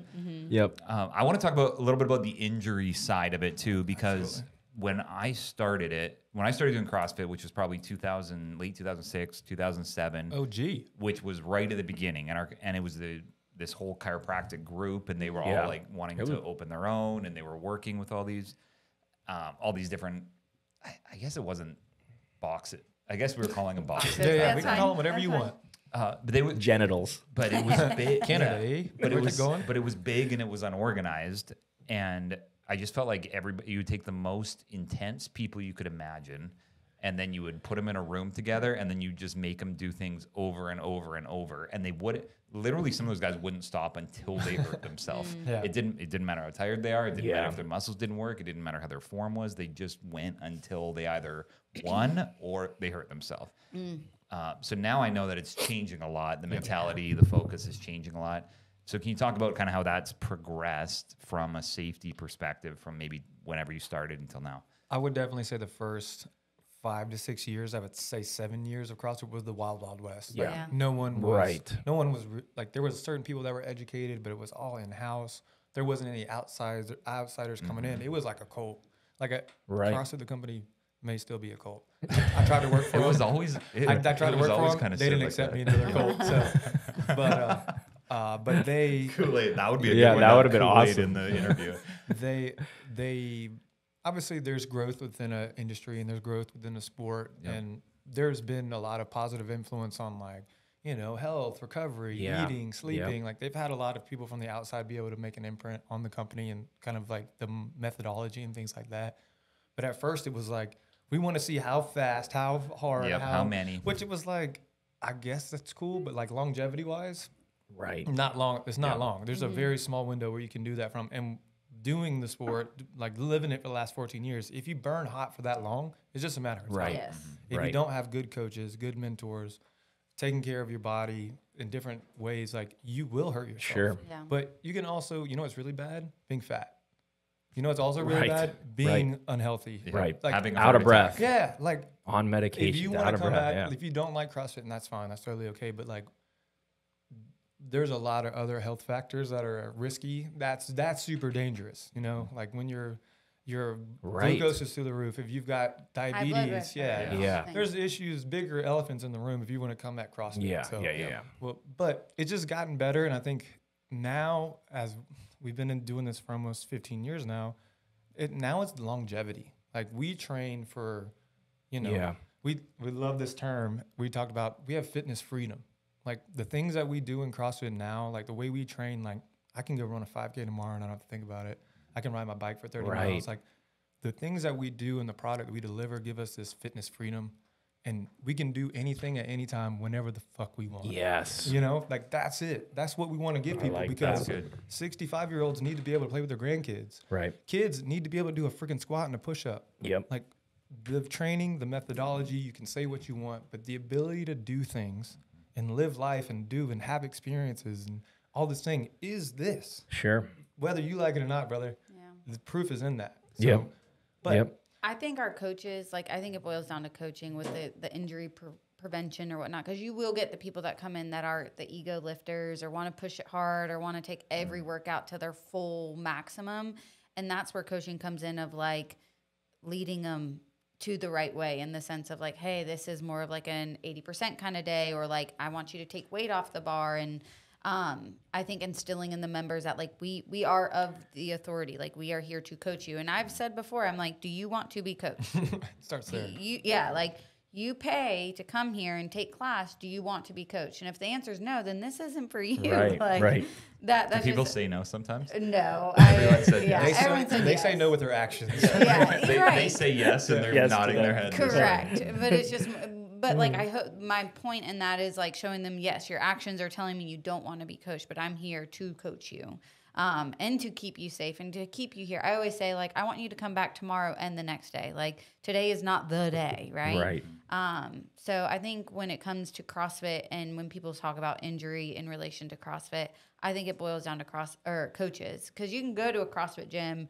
Yep. I want to talk a little bit about the injury side of it too, because when I started doing CrossFit, which was probably late 2006, 2007. Oh, gee. Which was right at the beginning, and it was this whole chiropractic group, and they were all like wanting to open their own, and they were working with all these different. I guess it wasn't boxes. I guess we were calling them boxes. Yeah, we can call them whatever you want. But they were genitals. But it was big. Canada, eh? But it was big, and it was unorganized, and I just felt like you would take the most intense people you could imagine, and then you would put them in a room together, and then you just make them do things over and over and over, and they would literally, some of those guys wouldn't stop until they hurt themselves. It didn't matter how tired they are. It didn't matter if their muscles didn't work. It didn't matter how their form was. They just went until they either won or they hurt themselves. So now I know that it's changing a lot. The mentality, the focus is changing a lot. So can you talk about kind of how that's progressed from a safety perspective from maybe whenever you started until now? I would definitely say the first 5 to 6 years, I would say 7 years of CrossFit was the wild, wild west. Yeah. Like, no one was, like, there was certain people that were educated, but it was all in-house. There wasn't any outsiders coming in. It was like a cult. Like CrossFit, the company, may still be a cult. I tried to work for It them. was always. I tried to work for them. Kind of They didn't accept me into their cult. So, but they Kool-Aid. That would be a Yeah, good one. that to would have been Kool-Aid awesome. in the interview. they obviously there's growth within an industry and there's growth within a sport, Yep. and there's been a lot of positive influence on like, you know, health, recovery, Yeah. eating, sleeping. Like they've had a lot of people from the outside be able to make an imprint on the company and kind of like the methodology and things like that. But at first it was like, we want to see how fast, how hard, Yep, how many. Which it was like, I guess that's cool, but like longevity wise, Right. not long. It's not Yeah. long. There's a very small window where you can do that from. And doing the sport, like living it for the last 14 years, if you burn hot for that long, it's just a matter of time. Right. Yes. If you Right. don't have good coaches, good mentors, taking care of your body in different ways, like you will hurt yourself. Sure. Yeah. But you can also, you know what's really bad? Being fat. You know what's also really Right. bad? Being unhealthy. Yeah. Right. Like, Having a out heart of breath. attack. Yeah, like On medication. if you out want to of come breath. back, Yeah. if you don't like CrossFit, and that's fine, that's totally okay. But like, there's a lot of other health factors that are risky. That's super dangerous. You know, like when your Right. glucose is through the roof. If you've got High blood diabetes, pressure, yeah, Yeah. there's issues, bigger elephants in the room if you want to come at CrossFit. Yeah, So, yeah. Well, but it's just gotten better, and I think now, as we've been doing this for almost 15 years now, now it's longevity. Like we train for, you know, Yeah. we love this term. We talked about we have fitness freedom. Like the things that we do in CrossFit now, like the way we train, like I can go run a 5K tomorrow and I don't have to think about it. I can ride my bike for 30 Right. miles. Like the things that we do and the product that we deliver give us this fitness freedom, and we can do anything at any time whenever the fuck we want. Yes. You know, like that's it. That's what we want to give I people, like because that. Good. 65-year-olds need to be able to play with their grandkids. Right. Kids need to be able to do a freaking squat and a push-up. Yep. Like the training, the methodology, you can say what you want, but the ability to do things and live life and do and have experiences and all this thing is this. Sure. Whether you like it or not, brother, Yeah. the proof is in that. So, Yep. But Yep. I think our coaches, like, I think it boils down to coaching with the injury prevention or whatnot, because you will get the people that come in that are the ego lifters or want to push it hard or want to take every workout to their full maximum. And that's where coaching comes in, of like leading them to the right way, in the sense of like, hey, this is more of like an 80% kind of day, or like, I want you to take weight off the bar. And I think instilling in the members that like we are of the authority, like we are here to coach you. And I've said before, I'm like, do you want to be coached? starts there. Like you pay to come here and take class. Do you want to be coached? And if the answer is no, then this isn't for you. Right, like, right. That's Do people just, say no sometimes? no. Everyone said yeah, yes. everyone said They yes. say no with their actions. Yeah, They right. say yes and they're Yes to nodding that. their head. Correct. But it's just, but like, I hope my point in that is like showing them, yes, your actions are telling me you don't want to be coached, but I'm here to coach you. And to keep you safe and to keep you here. I always say, like, I want you to come back tomorrow and the next day. Like, today is not the day, right? Right. So I think when it comes to CrossFit and when people talk about injury in relation to CrossFit, I think it boils down to coaches. Because you can go to a CrossFit gym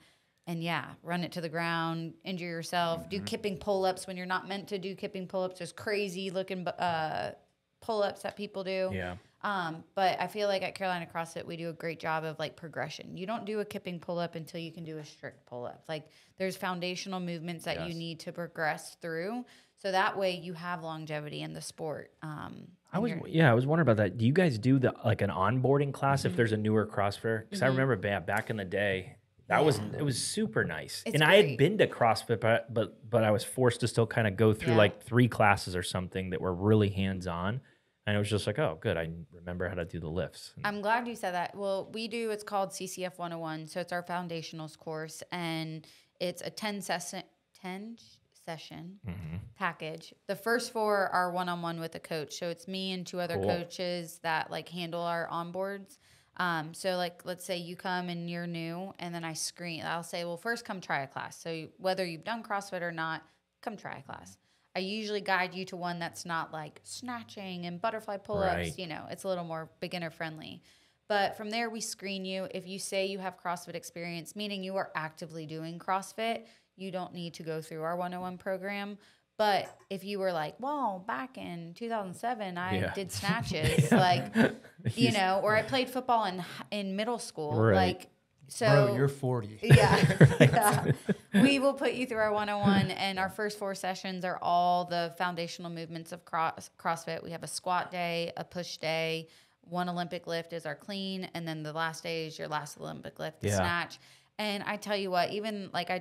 and run it to the ground, injure yourself, do kipping pull-ups when you're not meant to do kipping pull-ups. There's crazy looking pull-ups that people do. Yeah. But I feel like at Carolina CrossFit, we do a great job of like progression. You don't do a kipping pull-up until you can do a strict pull-up. Like there's foundational movements that you need to progress through. So that way you have longevity in the sport. I was wondering about that. Do you guys do like an onboarding class if there's a newer CrossFitter? Because I remember back in the day, it was super nice. It's and I had great. been to CrossFit, but I was forced to still kind of go through like 3 classes or something that were really hands on. And it was just like, oh, good. I remember how to do the lifts. I'm glad you said that. Well, it's called CCF 101. So it's our foundationals course, and it's a 10 session package. The first 4 are one-on-one with a coach. So it's me and 2 other coaches that like handle our onboards. So like, let's say you come and you're new, and then I'll say, well, first come try a class. So whether you've done CrossFit or not, come try a class. I usually guide you to one that's not like snatching and butterfly pull-ups. Right. You know, it's a little more beginner friendly. But from there, we screen you. If you say you have CrossFit experience, meaning you are actively doing CrossFit, you don't need to go through our 101 program. But if you were like, well, back in 2007, I did snatches, like, you know, or I played football in middle school, Right. like, So Bro, you're 40. yeah. We will put you through our 101, and our first 4 sessions are all the foundational movements of CrossFit. We have a squat day, a push day, one Olympic lift is our clean, and then the last day is your last Olympic lift, the snatch. And I tell you what, even like I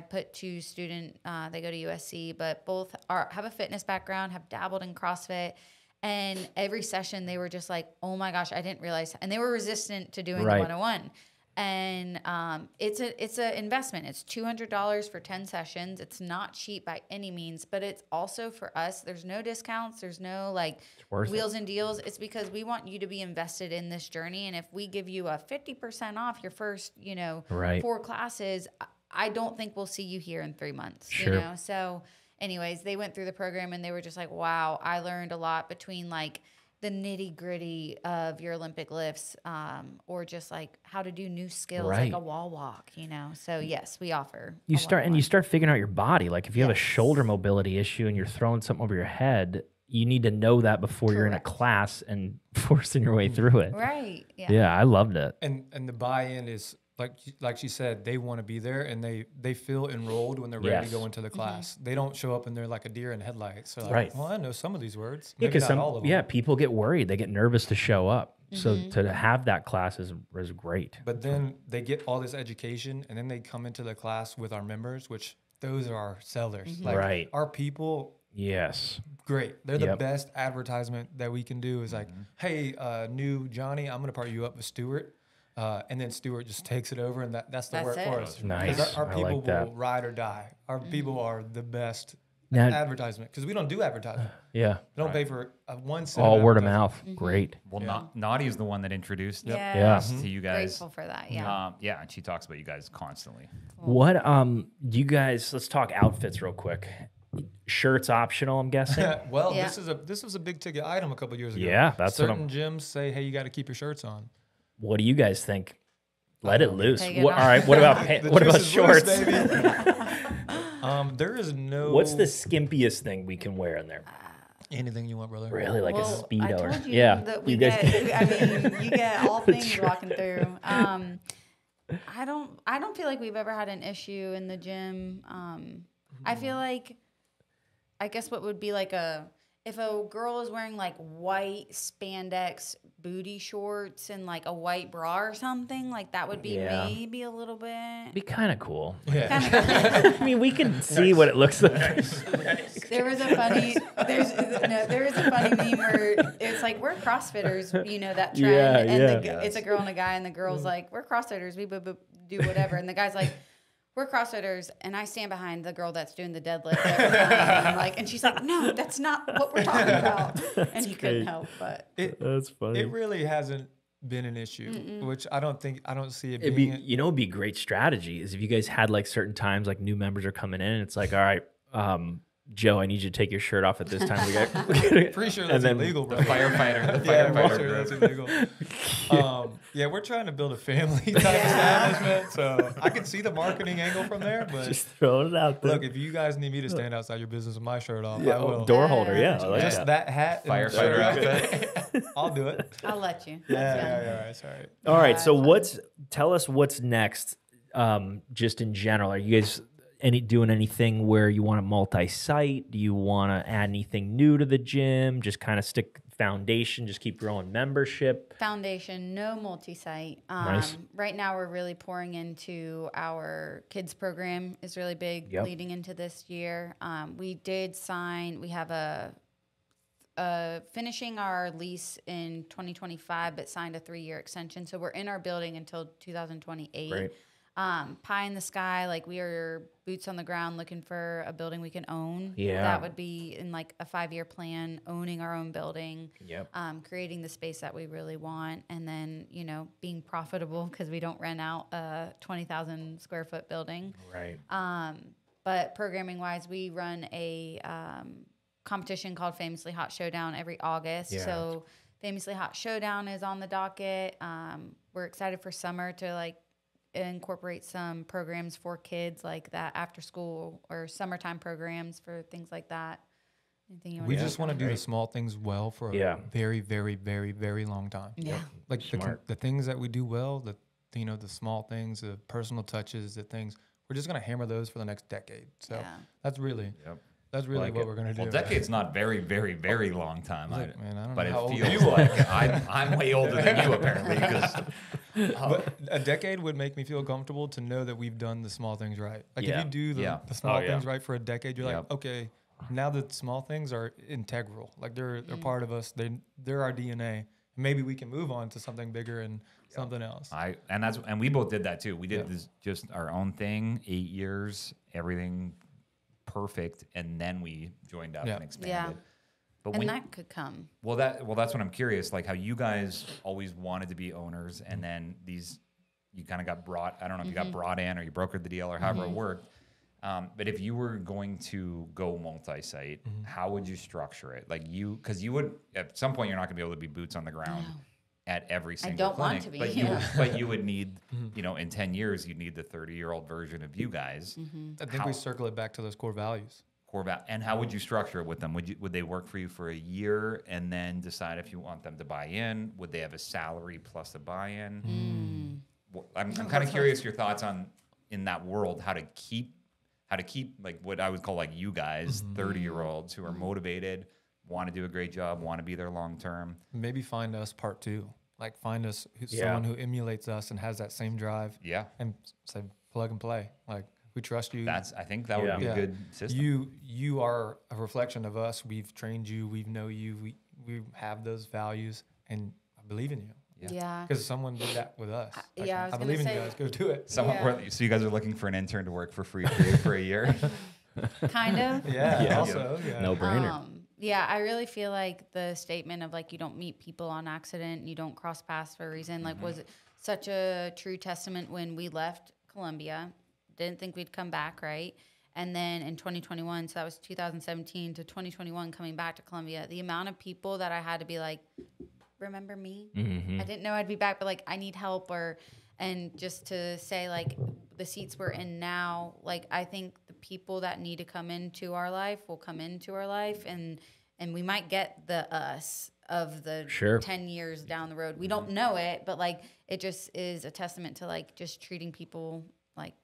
put 2 they go to USC, but both have a fitness background, have dabbled in CrossFit. And every session they were just like, oh my gosh, I didn't realize. And they were resistant to doing the 101. And it's an investment. It's $200 for 10 sessions. It's not cheap by any means, but it's also for us. There's no discounts. There's no wheels and deals. It's because we want you to be invested in this journey. And if we give you a 50% off your first, 4 classes, I don't think we'll see you here in 3 months. Sure. So anyways, they went through the program and they were just like, wow, I learned a lot between the nitty gritty of your Olympic lifts, or just how to do new skills, like a wall walk, So yes, we offer. You start figuring out your body. Like if you have a shoulder mobility issue and you're throwing something over your head, you need to know that before you're in a class and forcing your way through it. Right. Yeah. Yeah, I loved it. And the buy-in is like she said, they want to be there and they feel enrolled when they're ready to go into the class. They don't show up and they're like a deer in headlights. So well, I know some of these words. Maybe not all of them. People get worried. They get nervous to show up. So to have that class is great. But then they get all this education and then they come into the class with our members, which those are our sellers. Our people. Yes. Great. They're the best advertisement that we can do is hey, new Johnny, I'm going to part you up with Stuart. And then Stuart just takes it over, and that's the work for us. Nice. Because our people will ride or die. Our people are the best advertisement because we don't do advertising. Yeah. We don't pay for one cent. All word of mouth. Great. Well, Naughty is the one that introduced us to you guys. Grateful for that. Yeah. And she talks about you guys constantly. What do you guys? Let's talk outfits real quick. Shirts optional, I'm guessing. Well, this was a big ticket item a couple years ago. Yeah, that's certain gyms say, hey, you got to keep your shirts on. What do you guys think? Let it loose. All right. What about shorts? Loose, baby. There is no. What's the skimpiest thing we can wear in there? Anything you want, brother. Really, like a Speedo? I told you that you get all things walking through. I don't feel like we've ever had an issue in the gym. I feel like, I guess what would be if a girl is wearing white spandex booty shorts and a white bra or something, that would be maybe a little bit. Be kind of cool. Yeah. I mean, we can see what it looks like. There is a funny meme where it's we're CrossFitters, that trend, and it's a girl and a guy, and the girl's we're CrossFitters, we do whatever, and the guy's we're CrossFitters, and I stand behind the girl that's doing the deadlift every time. And she's like, no, that's not what we're talking about. And he couldn't help, but. That's funny. It really hasn't been an issue, which I don't see it being. It'd be a great strategy is if you guys had certain times, new members are coming in, and it's all right, Joe, I need you to take your shirt off at this time. Pretty sure that's illegal, bro. The firefighter. That's illegal. We're trying to build a family type establishment, so I can see the marketing angle from there. But just throwing it out there. Look, if you guys need me to stand outside your business with my shirt off, I will. Door holder, just that hat, firefighter outfit. I'll do it. I'll let you. Yeah. All right. So tell us what's next, just in general. Are you guys doing anything where you want to multi-site? Do you want to add anything new to the gym? Just kind of stick foundation, just keep growing membership? Foundation, no multi-site. Nice. Right now we're really pouring into our kids program is really big leading into this year. We have finishing our lease in 2025, but signed a 3-year extension. So we're in our building until 2028. Great. Pie in the sky, we are boots on the ground looking for a building we can own. Yeah. That would be in a 5-year plan, owning our own building, creating the space that we really want, and then, being profitable because we don't rent out a 20,000 square foot building. Right. But programming wise, we run a competition called Famously Hot Showdown every August. Yeah. So Famously Hot Showdown is on the docket. We're excited for summer to incorporate some programs for kids like that after school or summertime programs for things like that. Anything you want we just want to do the small things well for a very, very, very, very long time. Yeah. The things that we do well, the small things, the personal touches, the things. We're just going to hammer those for the next decade. So that's really what we're going to do. Well, decade's not very, very, very long time. Man, I don't but know how it old feels like I'm way older than you, apparently. But a decade would make me feel comfortable to know that we've done the small things right. Like if you do the small things right for a decade, you're like, okay, now the small things are integral. Like they're part of us. They're our DNA. Maybe we can move on to something bigger and something else. And we both did that too. We did this just our own thing, 8 years, everything perfect, and then we joined up and expanded. But and that could come. Well, that's what I'm curious. Like how you guys always wanted to be owners, and then you kind of got brought. I don't know if you got brought in or you brokered the deal or however it worked. But if you were going to go multi-site, how would you structure it? Like because you would at some point you're not going to be able to be boots on the ground at every single clinic. Want to be. But you would need, in 10 years, you'd need the 30-year-old version of you guys. I think we circle it back to those core values. And how would you structure it with them? Would they work for you for a year and then decide if you want them to buy in? Would they have a salary plus a buy-in? I'm kind of curious your thoughts on in that world how to keep like what I would call like you guys 30-year-olds who are motivated, want to do a great job, want to be there long term. Maybe find us part 2. Like find us someone who emulates us and has that same drive. Yeah, and say plug and play. Like. We trust you. I think that would be a good system. You are a reflection of us. We've trained you. We know you. We have those values, and I believe in you. Yeah. Because someone did that with us. I believe in you guys. Go do it. So you guys are looking for an intern to work for free for a year? Kind of. Also, no brainer. I really feel like the statement of like you don't meet people on accident, you don't cross paths for a reason, like was such a true testament when we left Columbia. Didn't think we'd come back, right? And then in 2021, so that was 2017 to 2021, coming back to Columbia, the amount of people that I had to be like, remember me? I didn't know I'd be back, but like I need help, and just to say like the seats we're in now, like I think the people that need to come into our life will come into our life, and we might get the us of the 10 years down the road. We don't know it, but like it just is a testament to like just treating people like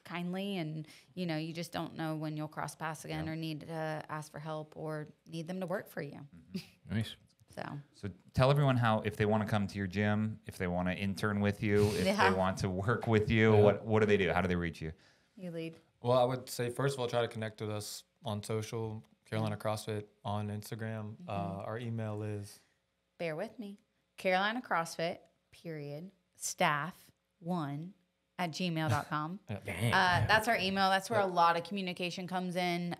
kindly, and you just don't know when you'll cross paths again or need to ask for help or need them to work for you. Nice. So tell everyone how, if they want to come to your gym, if they want to intern with you, if they want to work with you, what do they do? How do they reach you? You lead. Well, I would say first of all, try to connect with us on social, Carolina CrossFit on Instagram. Our email is, bear with me, CarolinaCrossFit staff1@gmail.com. That's our email. That's where a lot of communication comes in.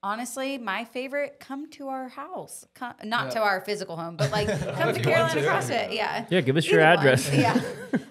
Honestly, my favorite, come to our house. Not to our physical home, but like come to Carolina CrossFit. Yeah, give us your address.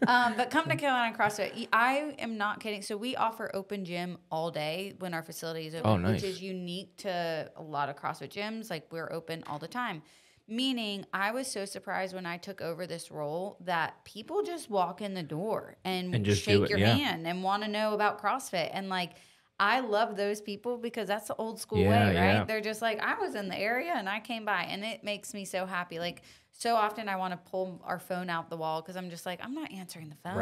But come to Carolina CrossFit. I am not kidding. So we offer open gym all day when our facility is open, which is unique to a lot of CrossFit gyms. Like we're open all the time. Meaning, I was so surprised when I took over this role that people just walk in the door and just shake your hand and want to know about CrossFit. And like, I love those people because that's the old school way, right? Yeah. They're just like, I was in the area and I came by, and it makes me so happy. Like, so often I want to pull our phone out the wall because I'm just like, I'm not answering the phone.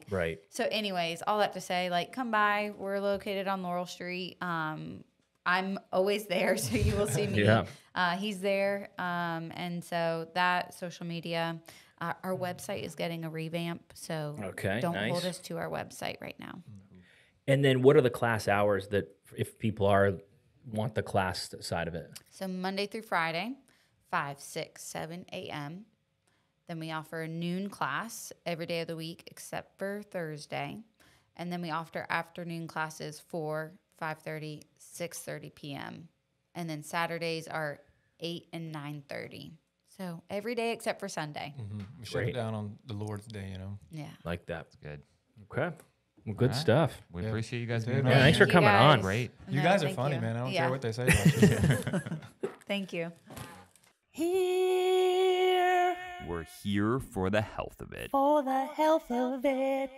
Right. So anyways, all that to say, like, come by. We're located on Laurel Street. I'm always there, so you will see me. He's there. And so that social media, our website is getting a revamp. So don't hold us to our website right now. And then what are the class hours that if people want the class side of it? So Monday through Friday, 5, 6, 7 a.m. Then we offer a noon class every day of the week except for Thursday. And then we offer afternoon classes 4, 5:30, 6:30 p.m. And then Saturdays are 8 and 9:30. So every day except for Sunday. We shut it down on the Lord's Day, Yeah. Like that. That's good. Okay. Well, good stuff. We appreciate you guys being Yeah, on. Thanks for coming on. Great. You guys are funny, man. I don't care what they say about you. Thank you. We're here for the health of it. For the health of it.